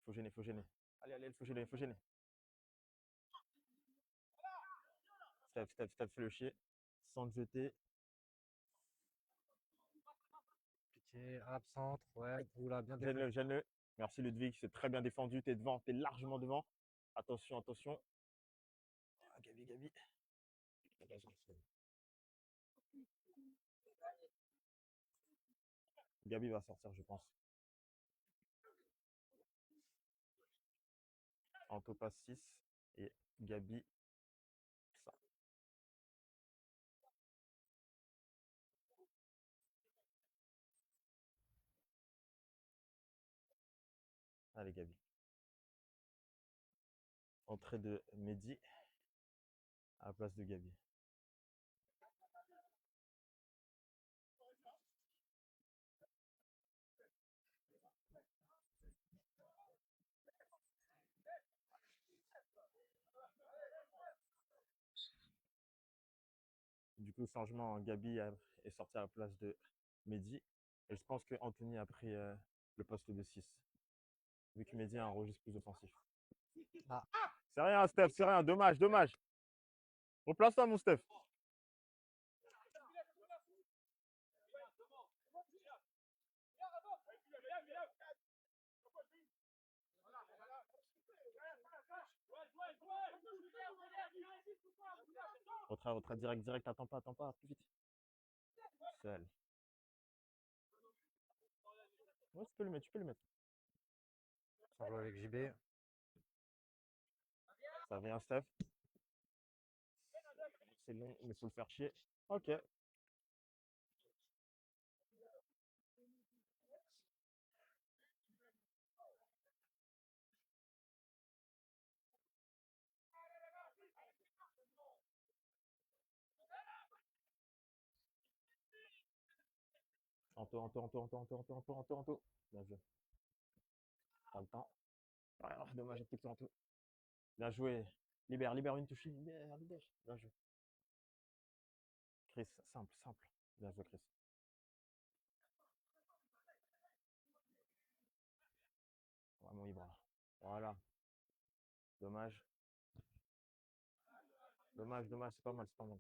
Faut gêner, faut gêner. Allez, allez, il faut gêner, faut gêner. Steph, fais le chier. Sans te jeter. Piqué, absente, ouais. Oula, bien défendu. Gêne-le, gêne-le. Merci Ludwig, c'est très bien défendu. Tu es devant, tu es largement devant. Attention, attention. Ah, Gabi. Gabi va sortir, je pense. Anto passe 6 et Gabi, ça. Allez, Gabi. Entrée de Mehdi à la place de Gabi. Du coup, changement, Gabi est sorti à la place de Mehdi. Et je pense que Anthony a pris le poste de 6. Vu que Mehdi a un registre plus offensif. Ah. C'est rien, Steph, c'est rien. Dommage. Replace ça, mon Steph. Retrait, direct, direct, attends pas, plus vite. Seul. Ouais, tu peux le mettre, tu peux le mettre. Sans jouer avec JB. Ça vient, Steph. C'est long, mais faut le faire chier. Ok. Anto. Bien joué. Pas le temps. Ah, dommage, un petit peu Anto. Bien joué. Libère une touche. Libère. Bien joué. Chris, simple. Bien joué, Chris. Vraiment Ibra. Voilà. Dommage, c'est pas mal, c'est pas mal.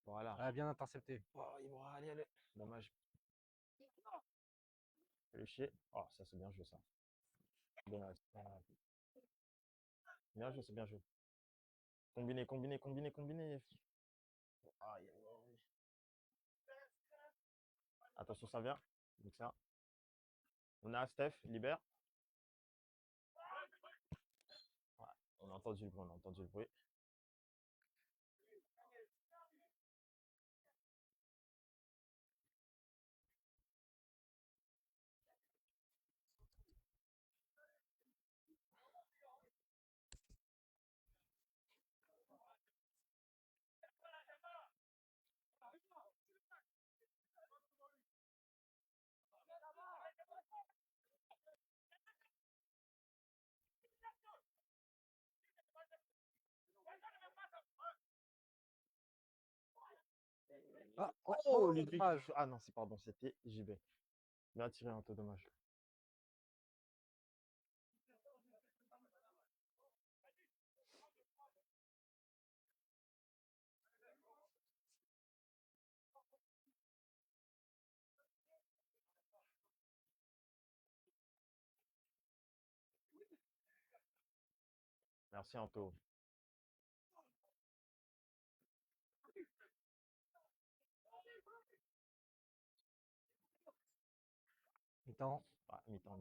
Voilà. Ah, bien intercepté. Oh, Ibra, allez. Dommage. Le chier. Oh, ça c'est bien joué ça. Dommage. Ah, bien joué, c'est bien joué. Combiné. Aïe, aïe, aïe. Attention, ça vient. Donc ça. On a Steph, libère. Ouais, on a entendu le bruit. Ah, Oh, Ludwig. dommage. Ah non, pardon, c'était JB. Bien tiré, un peu dommage. Merci, Anto. Mi-temps. Ah, mi-temps.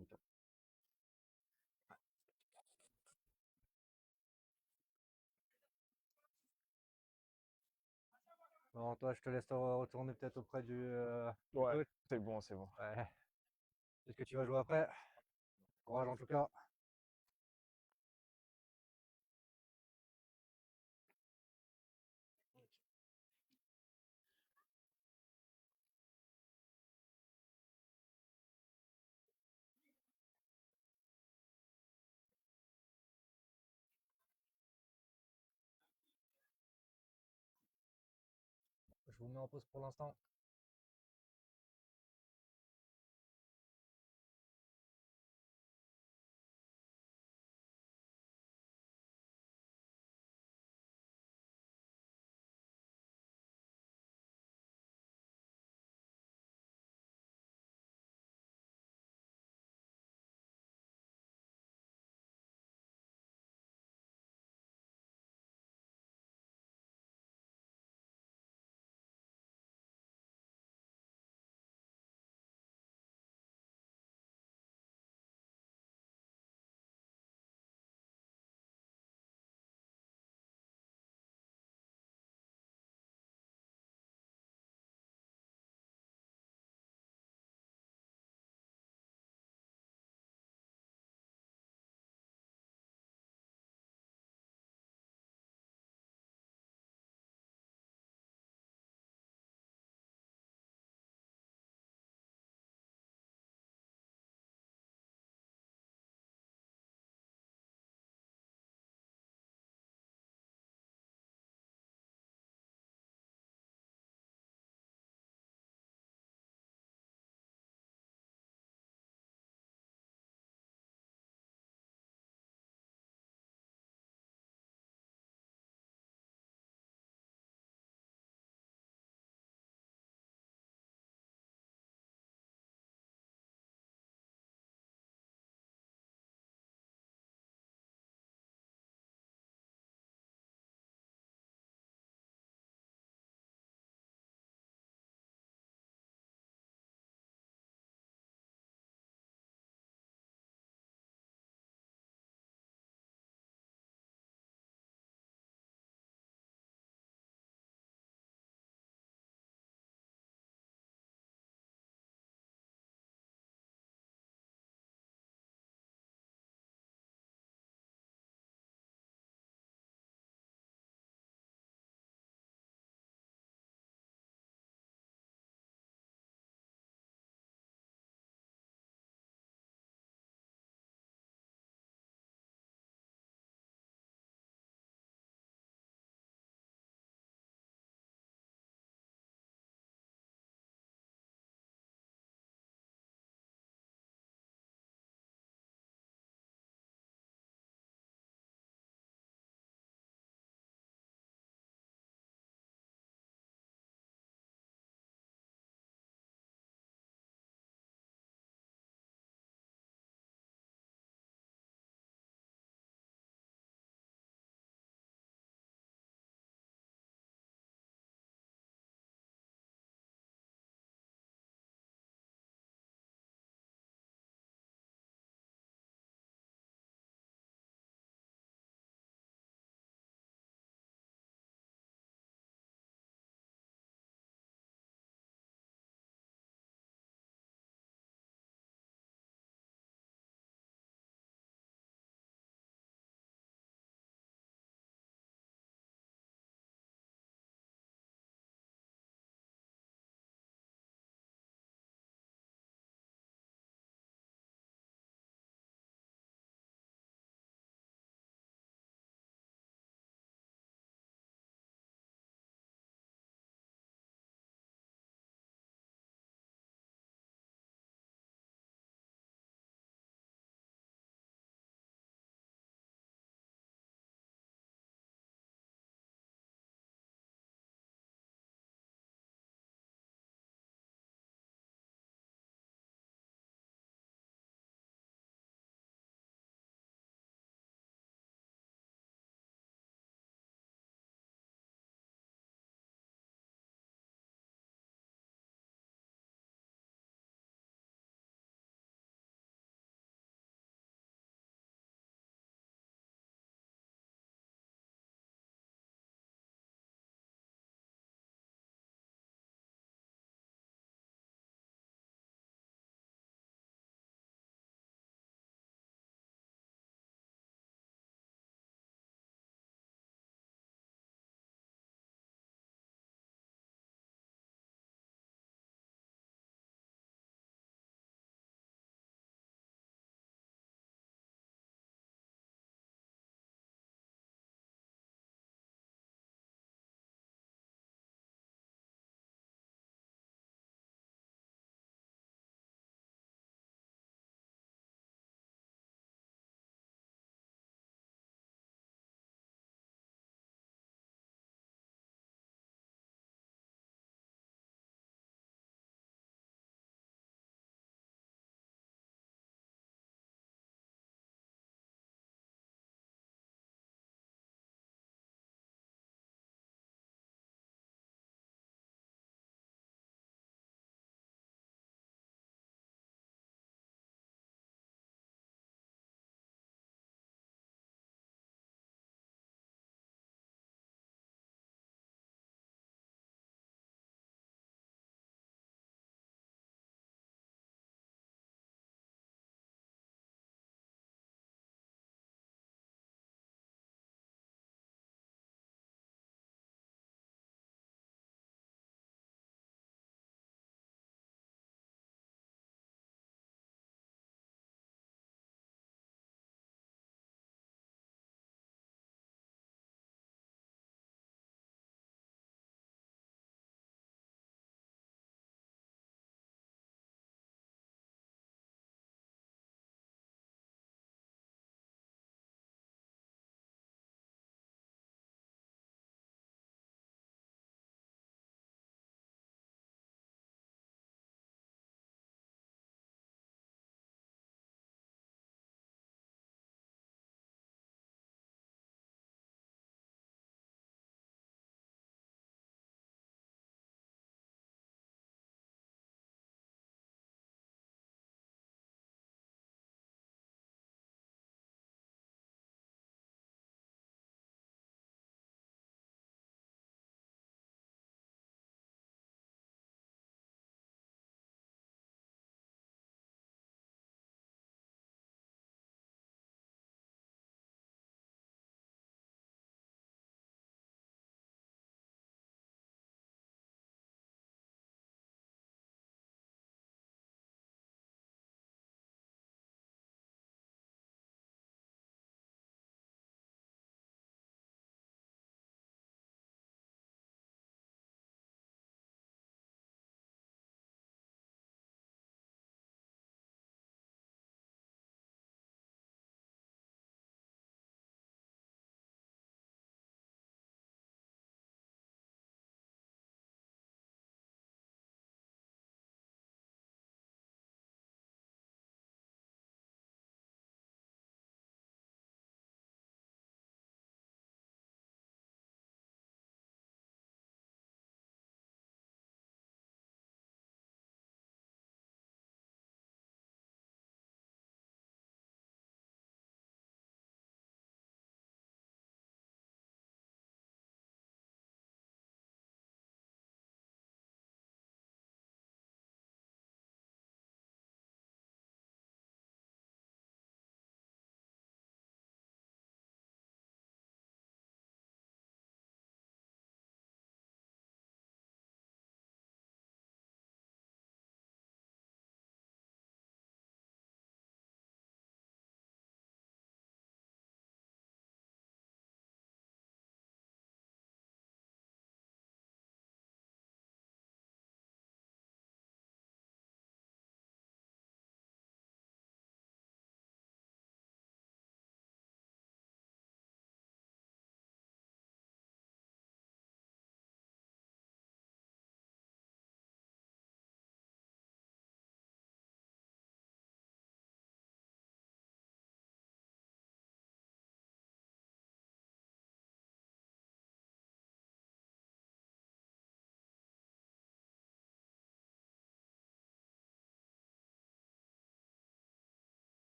Bon, toi, je te laisse retourner peut-être auprès du Ouais, coach. c'est bon, c'est bon. Ouais. Est-ce que tu vas jouer après? Courage en tout cas. Je vous mets en pause pour l'instant.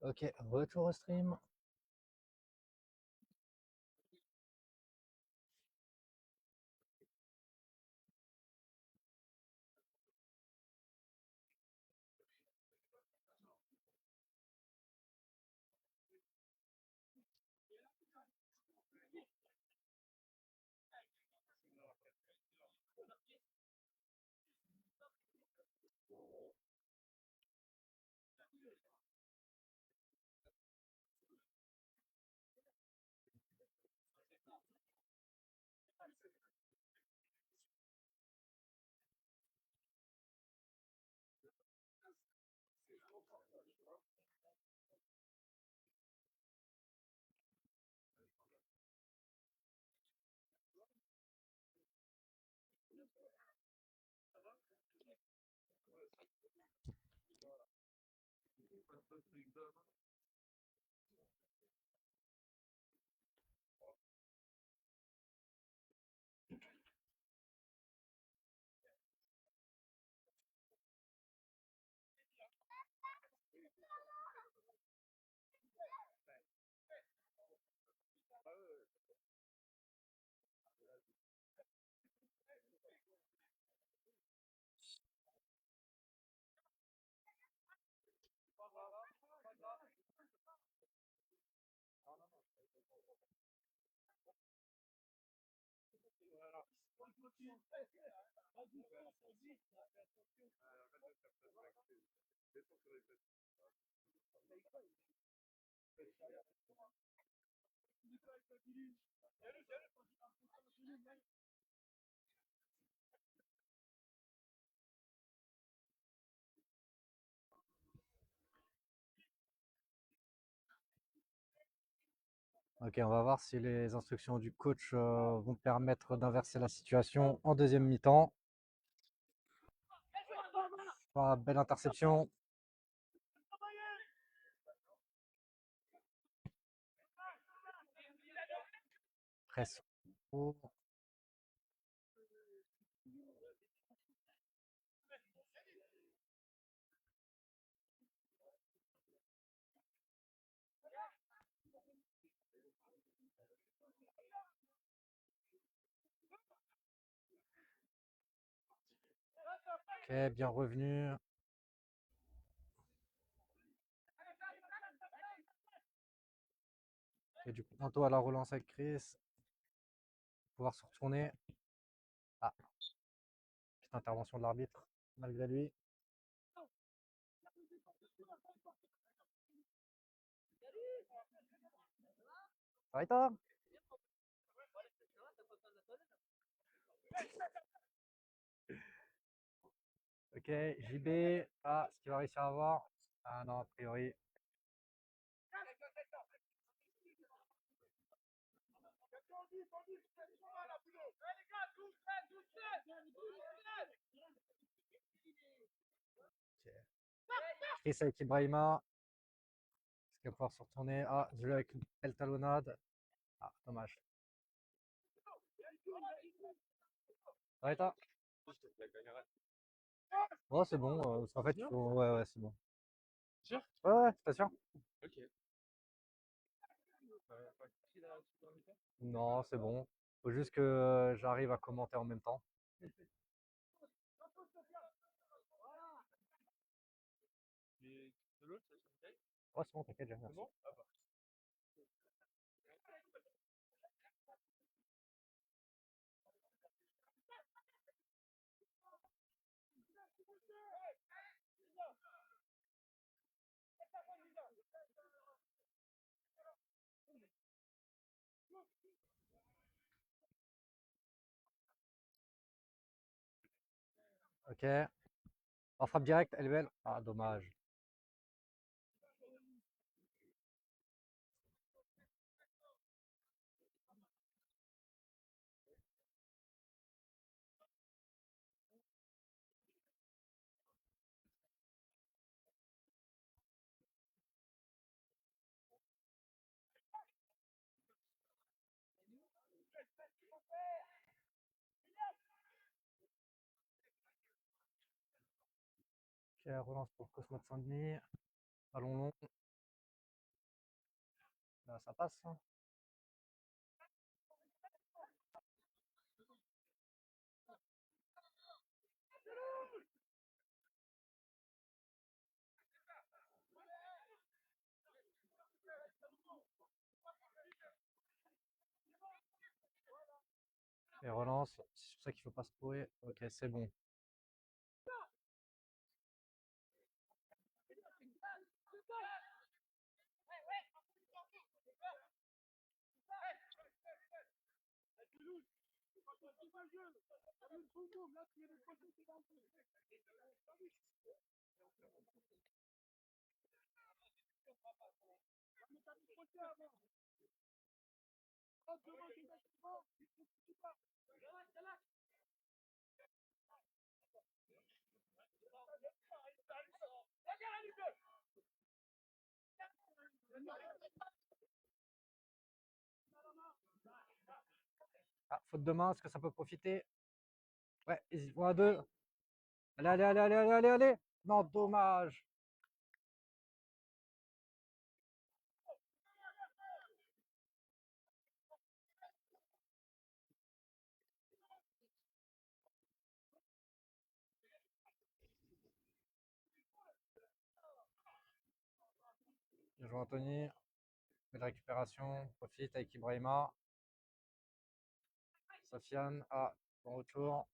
Ok, retour au stream. Ok, on va voir si les instructions du coach vont permettre d'inverser la situation en deuxième mi-temps. Ah, belle interception. Presse. Oh. Ok, bien revenu. Et du coup, bientôt à la relance avec Chris. Pouvoir se retourner. Ah, petite intervention de l'arbitre, malgré lui. Ça va et toi? Ok, JB. Ah, est-ce qu'il va réussir à avoir? Ah non, a priori. Ok. Chris avec Ibrahima. Est-ce qu'il va pouvoir se retourner? Ah, jeu avec une belle talonnade. Ah, dommage. Ça va et toi? Oh, c'est bon. En fait, ouais, ouais, c'est bon. Sûr? Ouais, ouais, t'es sûr? Ok. Non, c'est bon. Faut juste que j'arrive à commenter en même temps. Mais de l'autre, ça se fait? Ouais, c'est bon, t'inquiète, j'ai rien. C'est bon? Ah bah. Ok. En frappe directe, elle est belle. Ah, dommage. Ok, relance pour Cosmo de Saint-Denis. Ballon long. Là, ça passe, hein. Et relance, c'est sur ça qu'il faut pas se trouver. Ok, c'est bon. Ah, faute de main, est-ce que ça peut profiter? Ouais, hésite, 1, 2. Allez, allez, allez, allez, allez, allez, allez. Non, dommage. Bien joué, Anthony. Belle récupération. Profite avec Ibrahima. Sofiane. Ah, bon retour.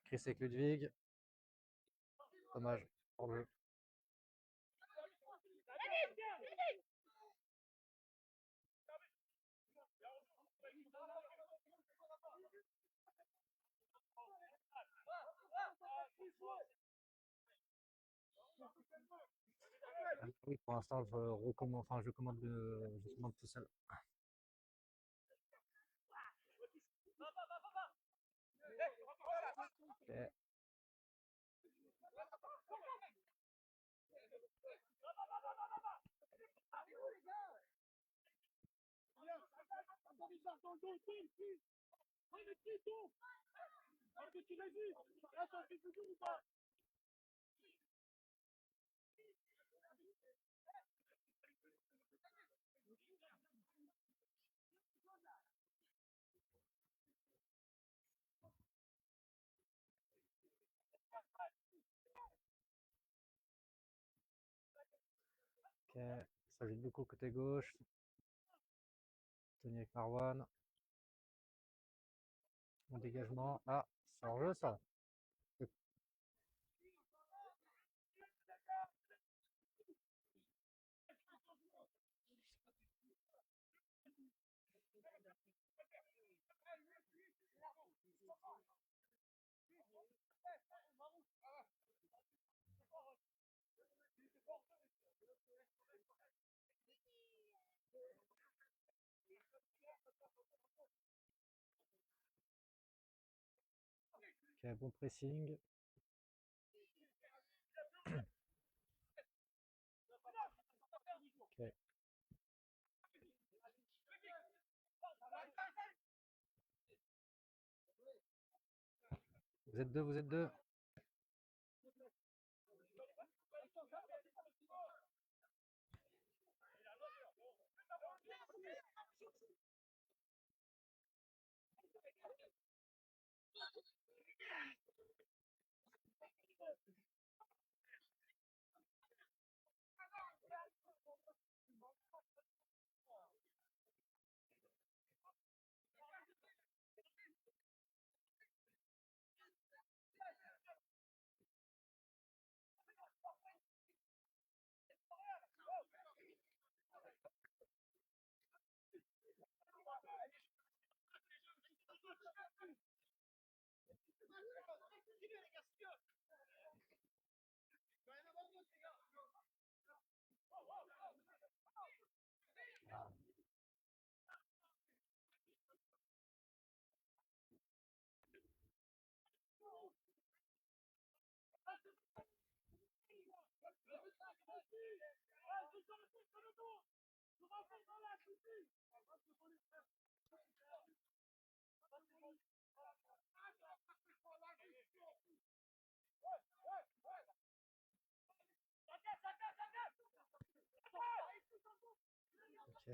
Chris avec Ludwig. Dommage. Pour le. Oui, pour l'instant, je recommande, enfin, je commande tout seul. Ok. Ok, ça joue beaucoup côté gauche. Tony avec Marwan. Mon dégagement. Ah, c'est en jeu ça. Ok, bon pressing. Ok. Vous êtes deux, vous êtes deux. Ok.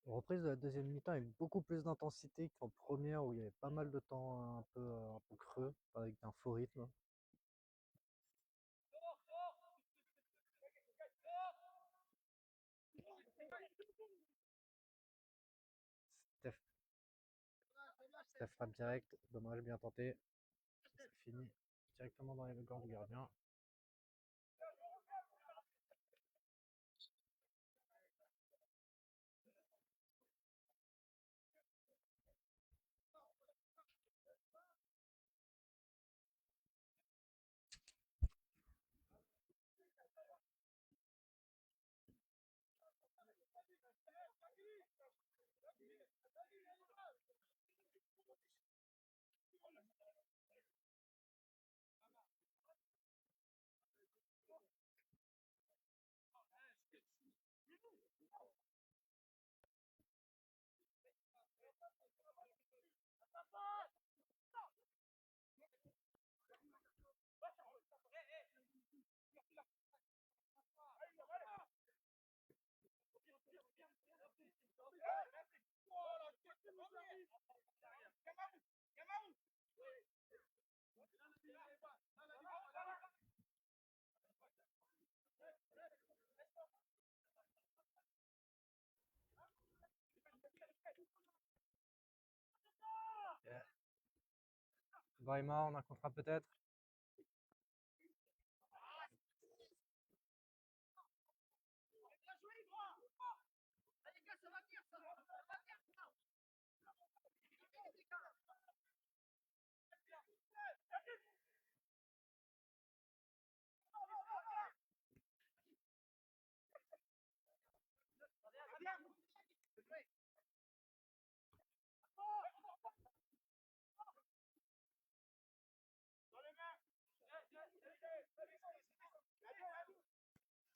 Reprise de la deuxième mi-temps avec beaucoup plus d'intensité qu'en première où il y avait pas mal de temps un peu creux, avec un faux rythme. Steph frappe direct, dommage, bien tenté. Ça finit directement dans les gants du gardien. Yeah. Weimar, on a un contrat peut-être.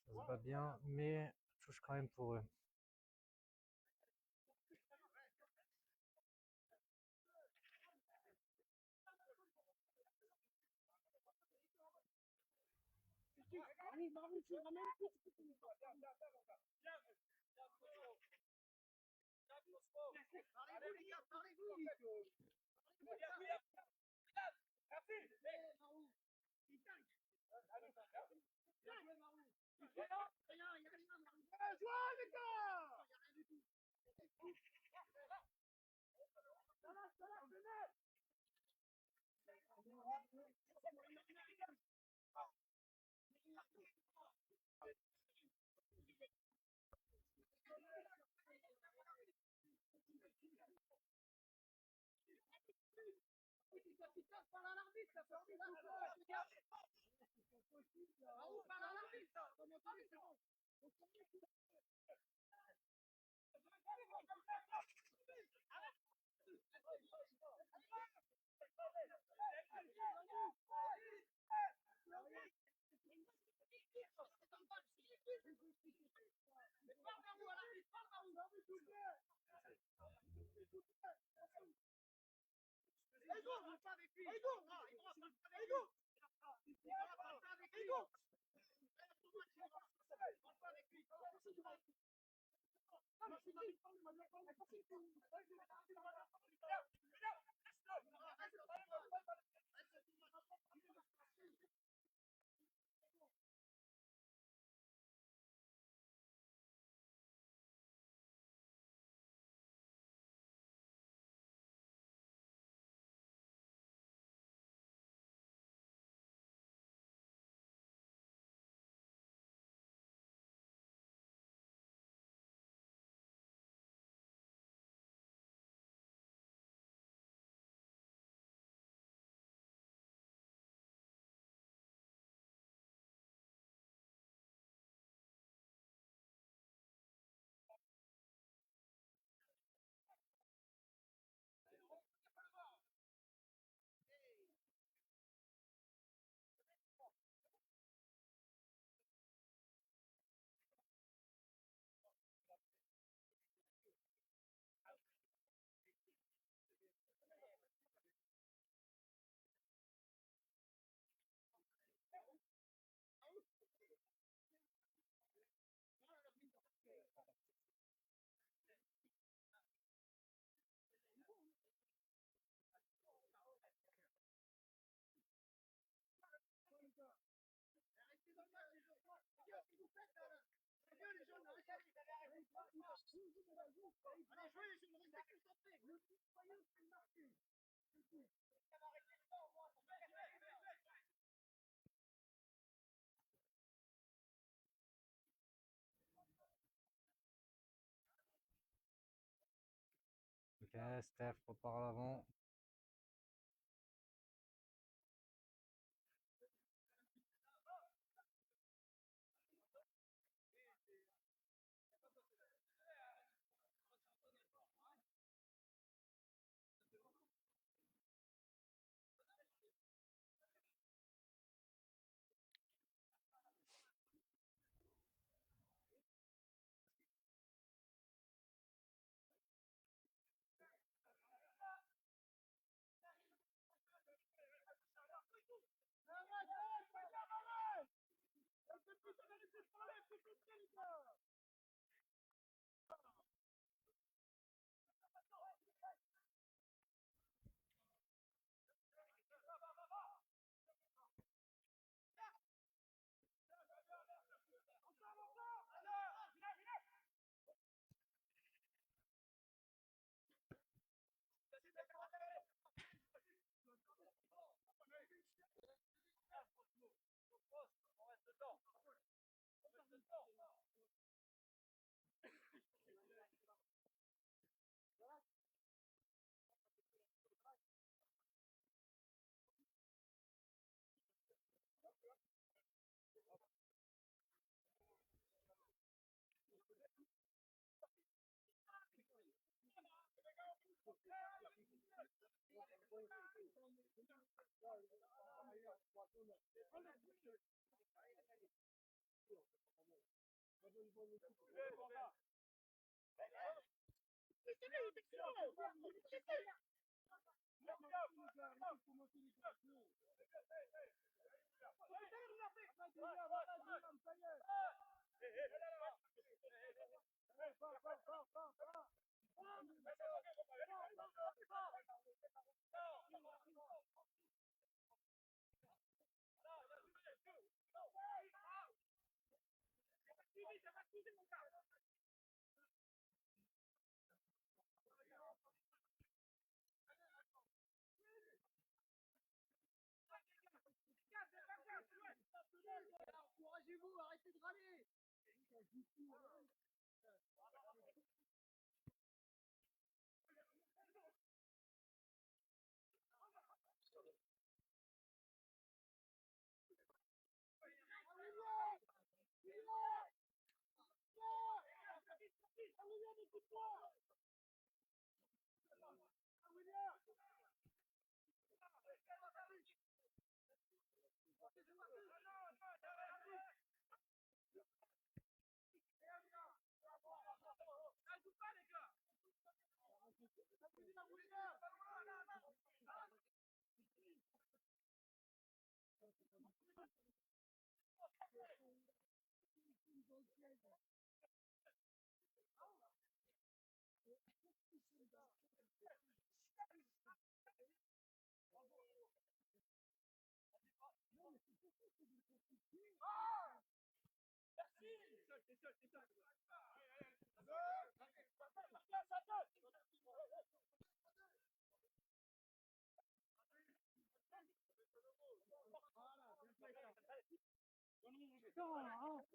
Ça se bat bien, mais touche quand même pour eux. Ok, Steph repart à l'avant.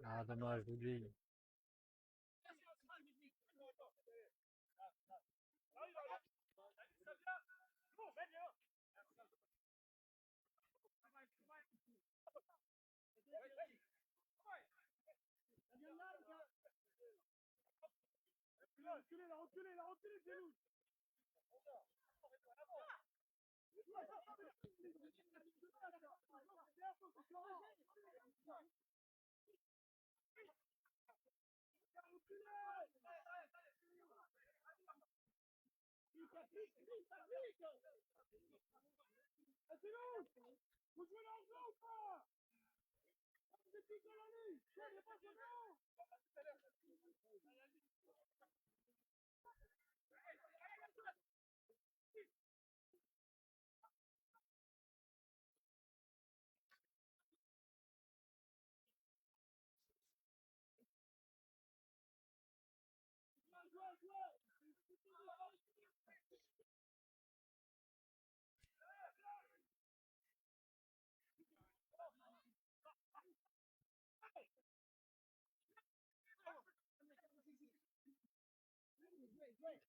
Ah, dommage, j'oublie.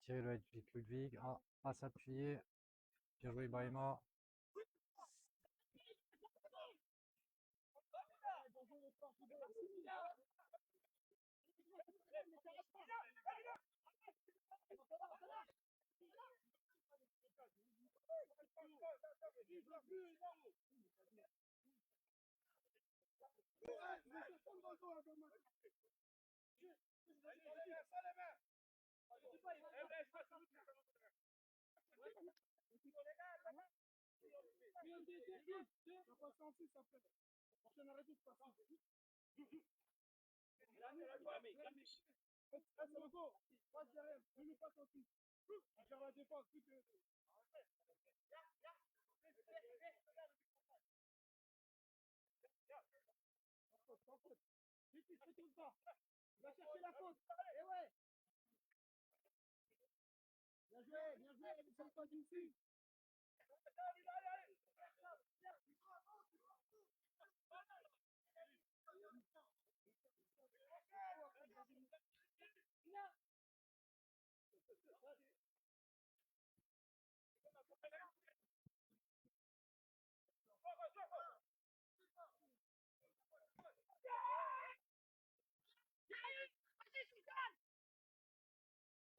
Tirer le vite Ludwig. À s'appuyer. Bien joué Ibrahima.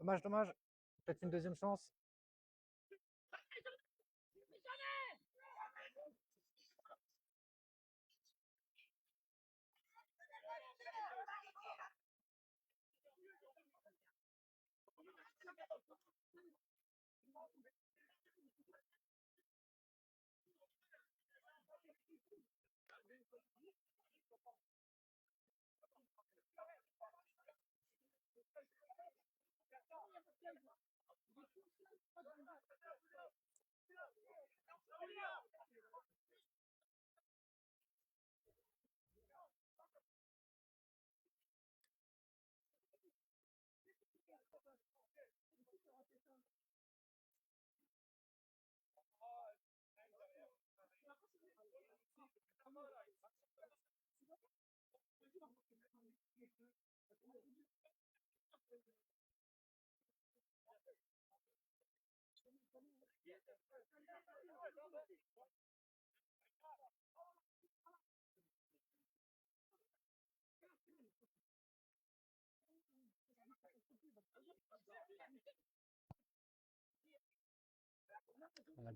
Dommage, dommage. Peut-être une deuxième chance.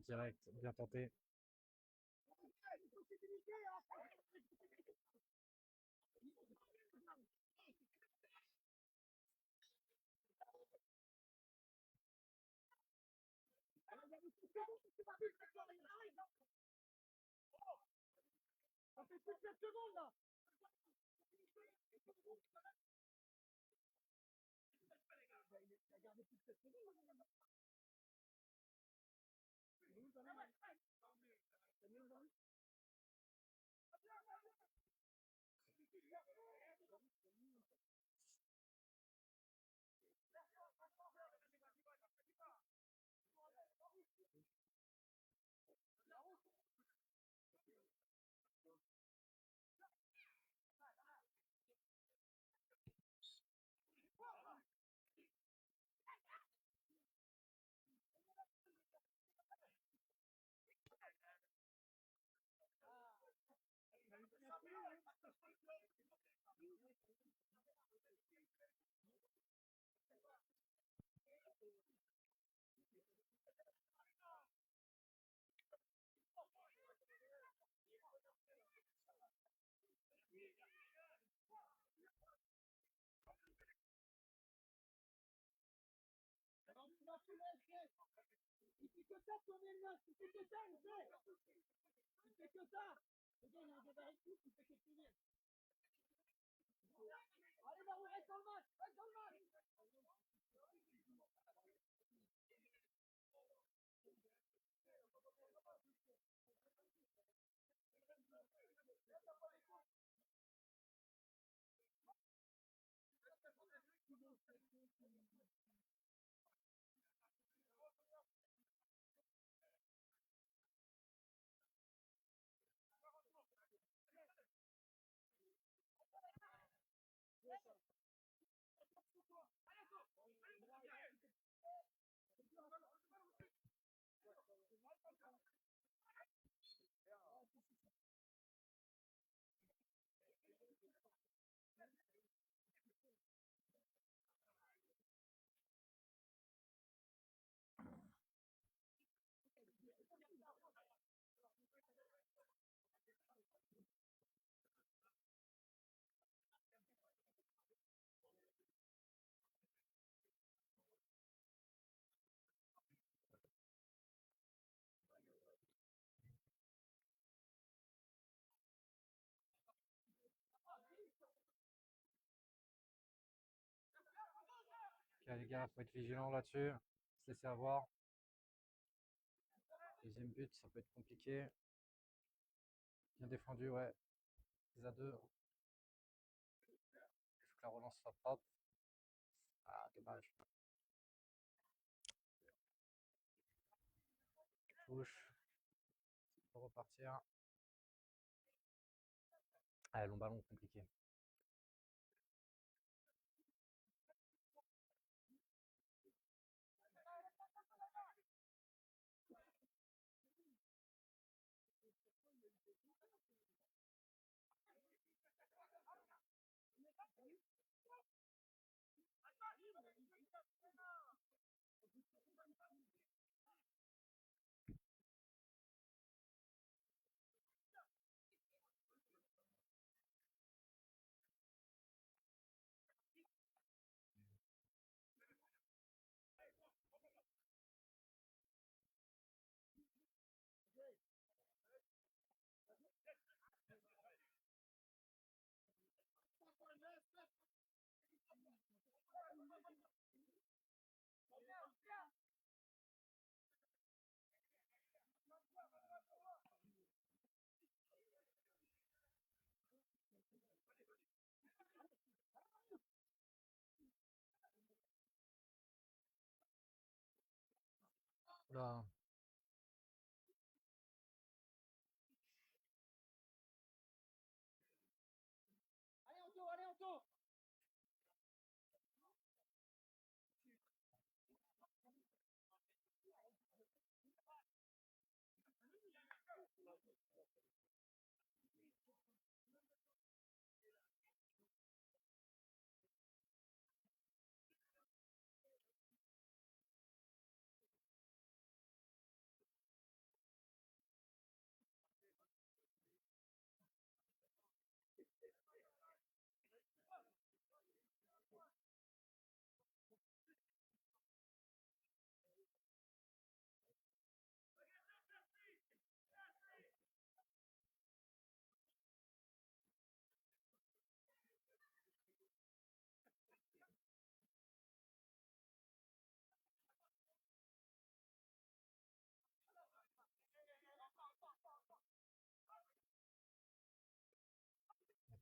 Direct, bien tenté. Ok, les gars, faut être vigilant là-dessus. Se laisser avoir. Deuxième but, ça peut être compliqué. Bien défendu, ouais. 10 à 2. Il faut que la relance soit propre. Ah, dommage. Touche. Pour repartir. Ah, long ballon, compliqué. Oula.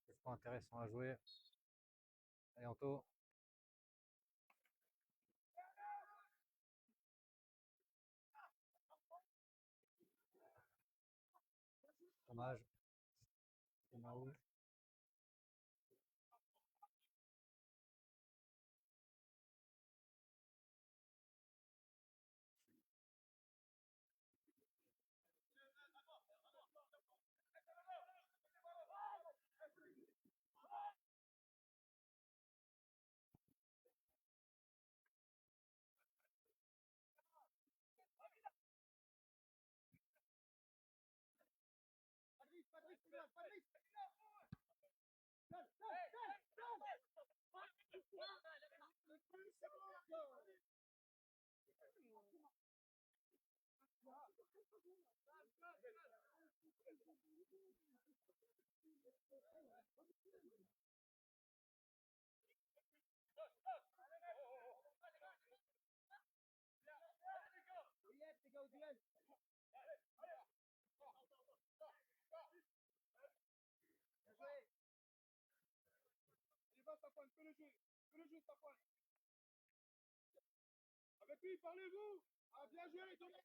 C'est pas intéressant à jouer. Allez, Anto. Dommage. C'est Maou. Avec lui, parlez-vous. Ah, bien joué les gars.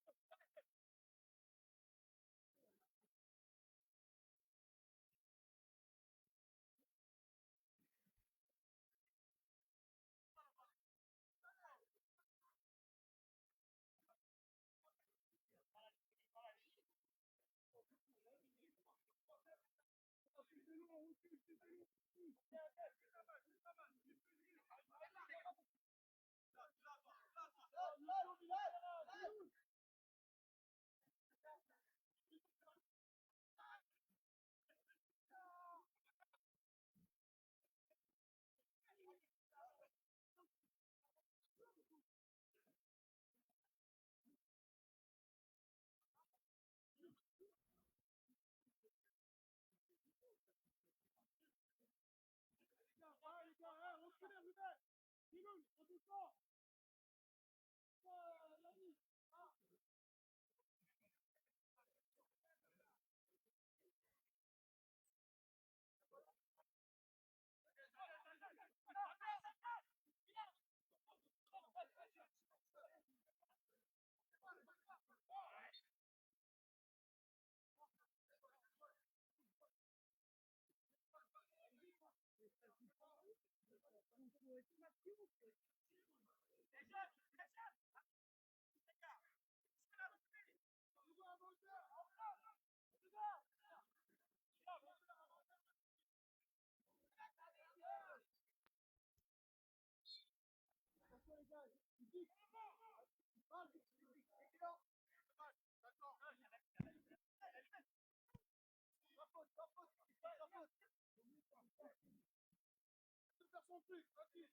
Faire son truc, tranquille.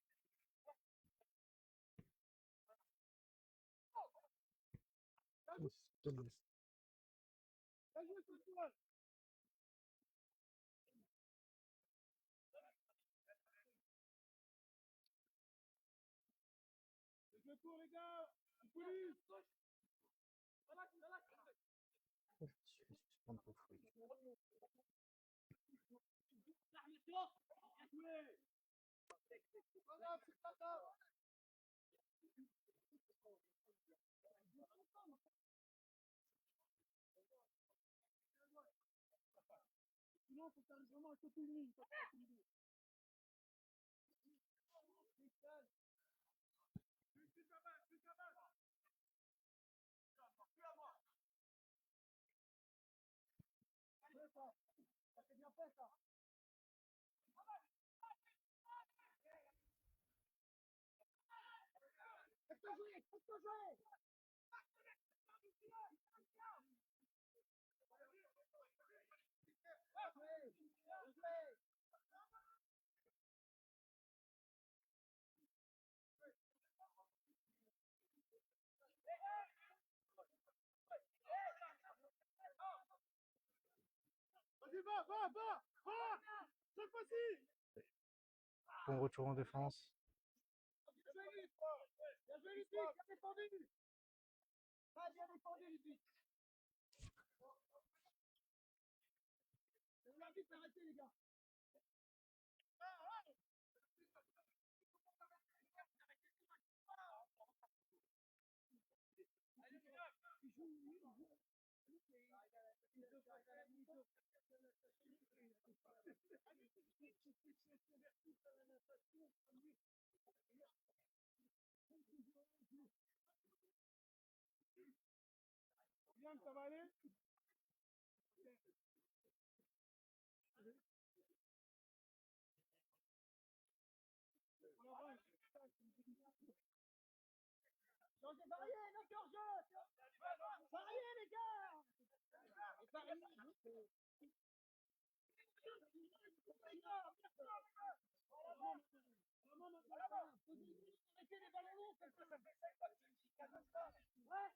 Bien joué, Sofiane. Le tour, les gars. Police. Je suis suspendre pour fouille. Voilà, c'est pas grave. Sinon, il faut faire vraiment un côté ligne. Ça fait bien fait, ça. Explosé. Vas-y, va. Cette fois-ci. Bon retour en défense. Bien joué, Ludovic. Bien défendu. Pas bien défendu, Ludovic. L'arbitre, arrêtez, les gars. Bien, ça va aller? Changez, variez, d'accord, jeu. Variez, les gars. Et variez. Arrêtez les ballons longs, ça fait. Ouais.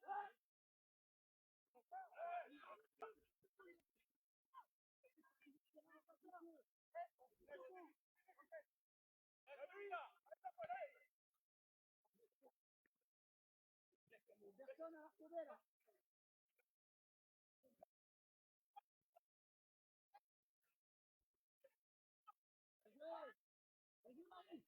Personne à retrouver là. Vas-y, Marie.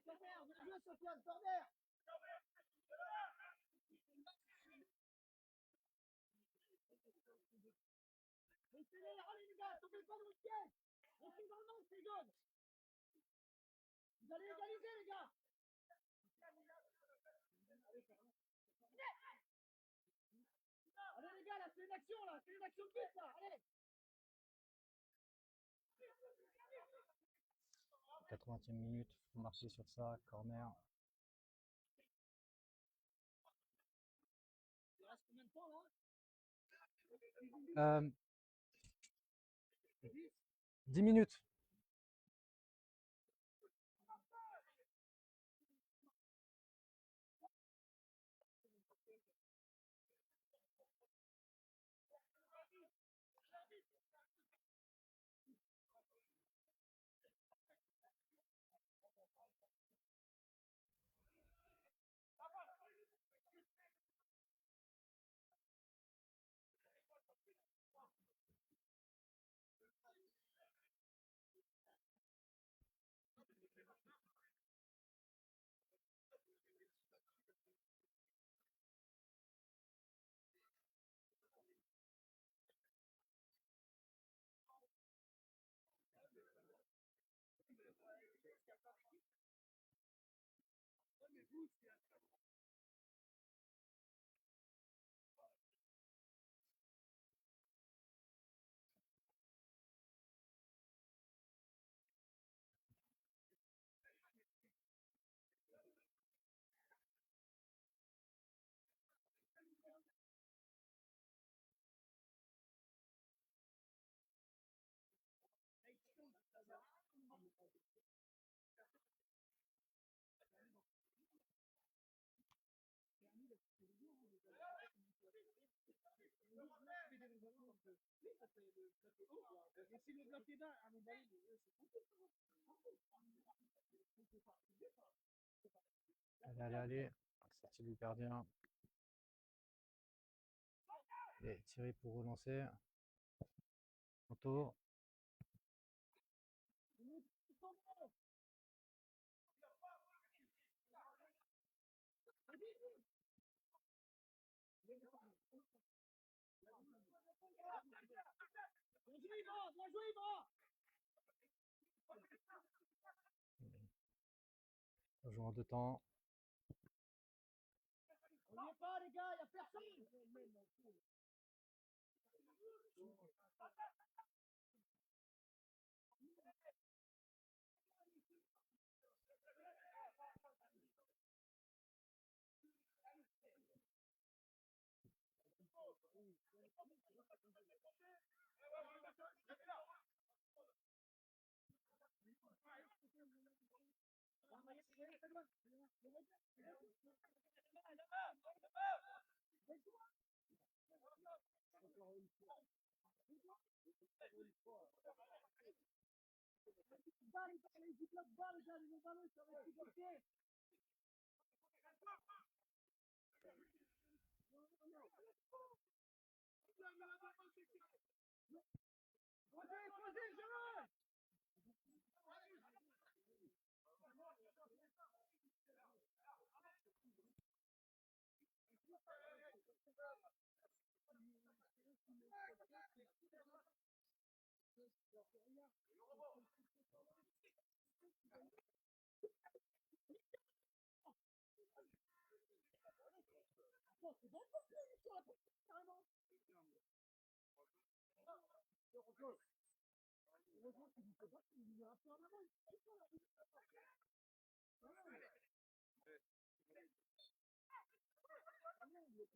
Corner, bien joué, Sofiane, corner. Laissez-les, allez les gars, tombez pas dans le pied. Restez dans le manche, les jeunes. Vous allez égaliser, les gars. Allez les gars, là, c'est une action, là. C'est une action de but, là. Allez. 80e minute, faut marquer sur ça, corner. Il reste combien de temps, là? 10 minutes. Allez, allez, allez. Sortie du gardien. Et Thierry pour relancer. Retour. Bien joué, Yvan, bien joué, Yvan. On joue en 2 temps. On n'y est pas, les gars, il n'y a personne.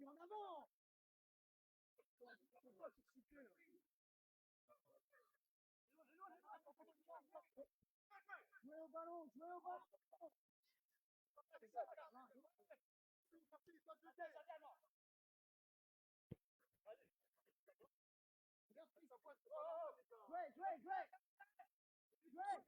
En avant. Jouez au ballon, jouez au ballon. Jouez, jouez, jouez. Jouez.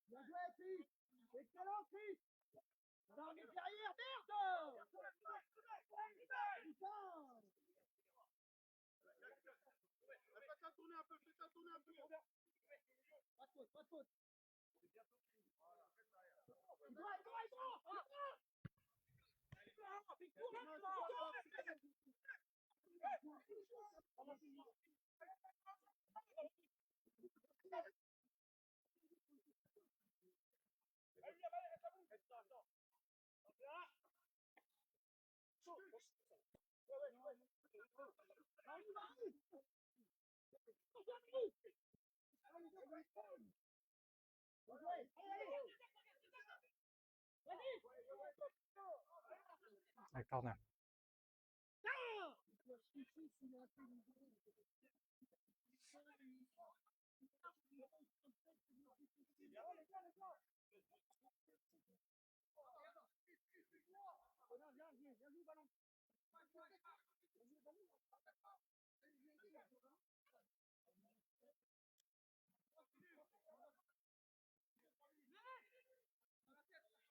Bien joué, Chris. Excellent, Chris. On est derrière, merde. Putain. Faites-la tourner un peu, faites-la tourner un peu. Pas de faute, pas de faute. Il doit. Un corner.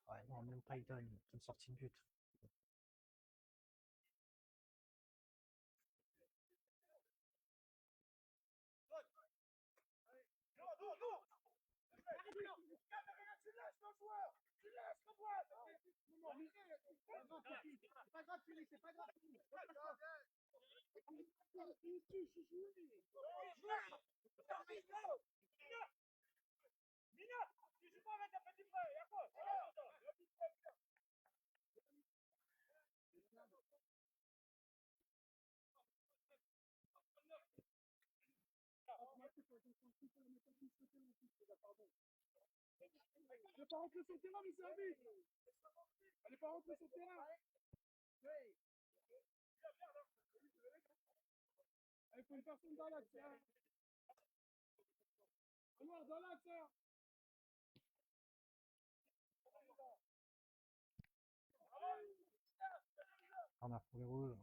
Ouais, non, même pas il donne une sortie de but. C'est pas grave, Philippe, c'est pas grave. Elle n'est pas rentrée sur le terrain, mais c'est un but. Elle n'est pas rentrée sur le terrain. Il faut une personne dans l'axe. Alors, dans l'axe. Corner pour les rouges.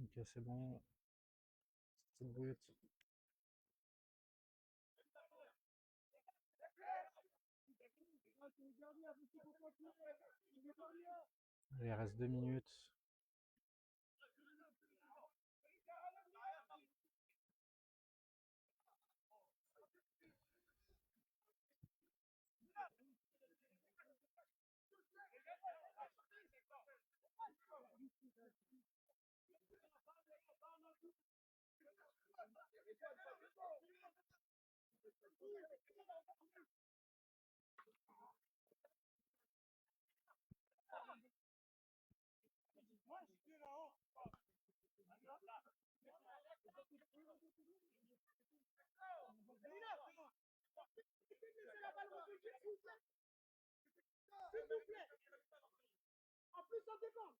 Ok, c'est bon. C'est le but. Allez, il reste 2 minutes. S'il vous plaît. En plus, ça dépend.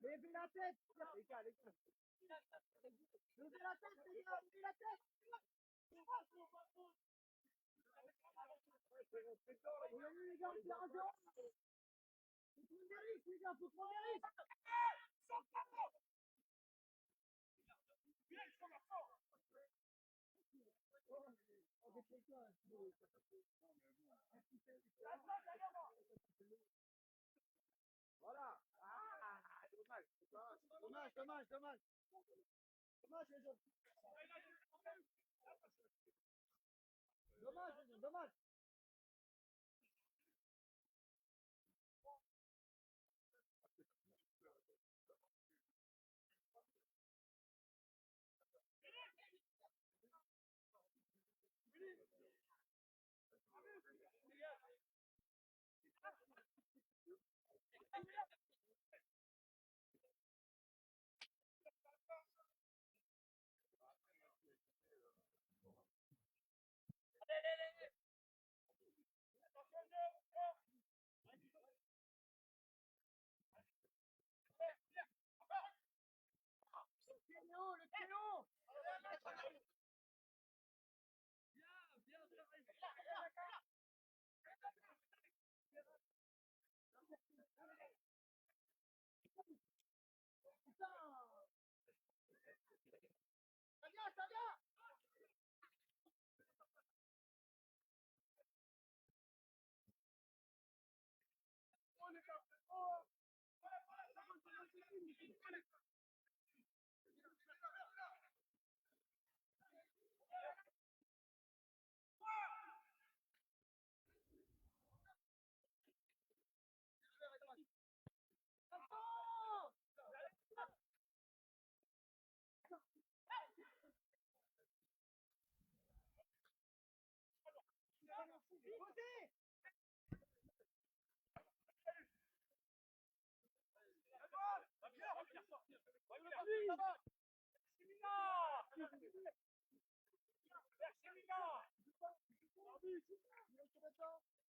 Levez la tête, les gars, les gars. Levez la tête, les gars, levez la tête. Oui, les gars, on perd un zéro. Faut prendre des risques, les gars, faut prendre des risques. Voilà. Ah, dommage. Dommage, dommage, dommage. Dommage, les autres. Dommage, dommage. Ça vient, ça vient. Oh les gars, oh.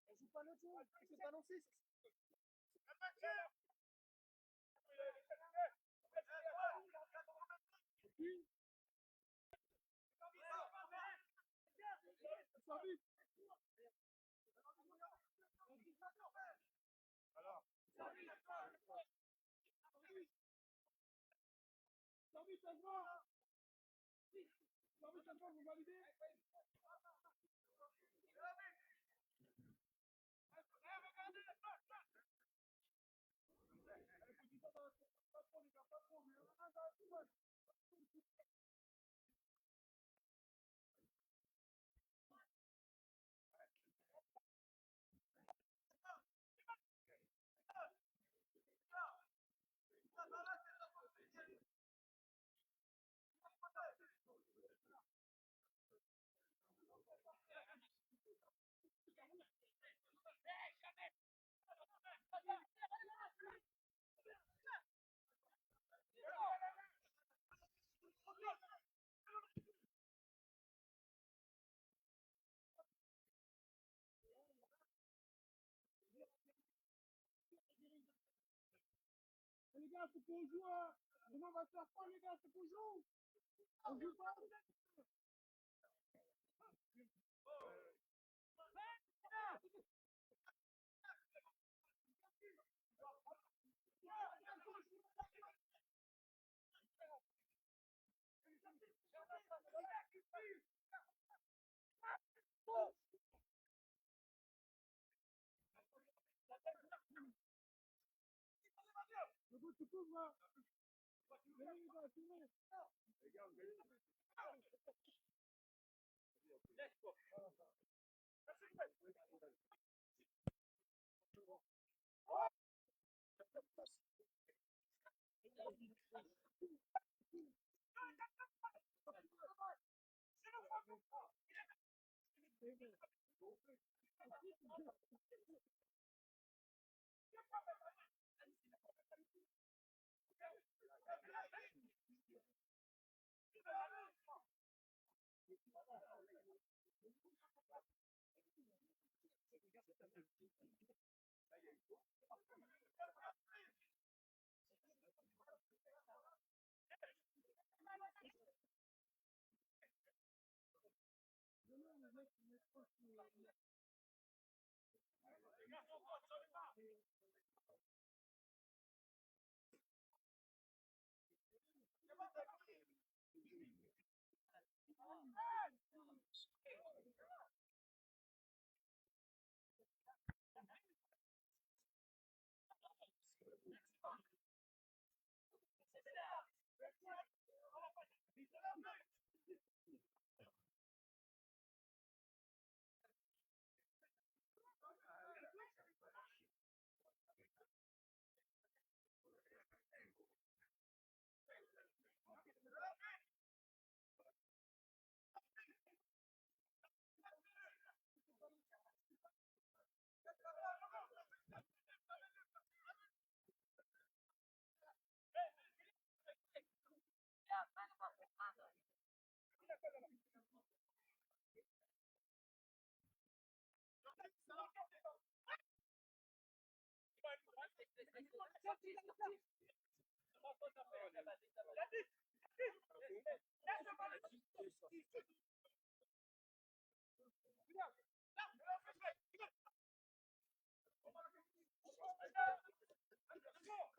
On joue pas l'autre jour, c'est pas lancé. Vous validez? Les gars, faut qu'on joue. Demain, on va se faire quoi, les gars? Faut qu'on joue. On joue pas. Le but, tu couvres, là. Venez, les gars, filmez.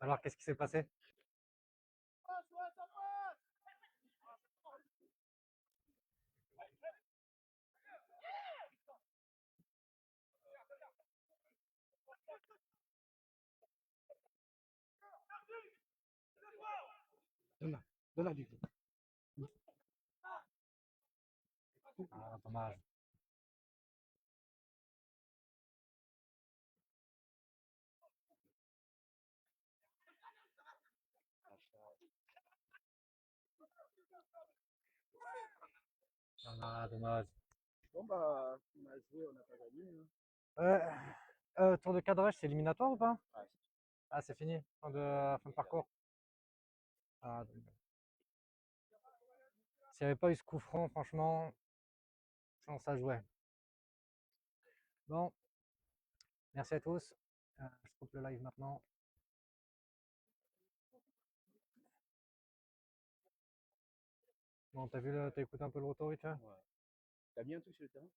Alors, qu'est-ce qui s'est passé? Passe, ouais, ça passe. Donne-la du coup. Ah, dommage. Ah, dommage. Bon, bah, on a joué, on n'a pas gagné. Hein. Tour de cadrage, c'est éliminatoire ou pas? Ouais. Ah, c'est fini, fin de parcours. Ah, dommage. S'il n'y avait pas eu ce coup franc, franchement, ça jouait. Bon, merci à tous. Je coupe le live maintenant. Bon, t'as écouté un peu le retour vite fait? Ouais. T'as bien touché le terrain?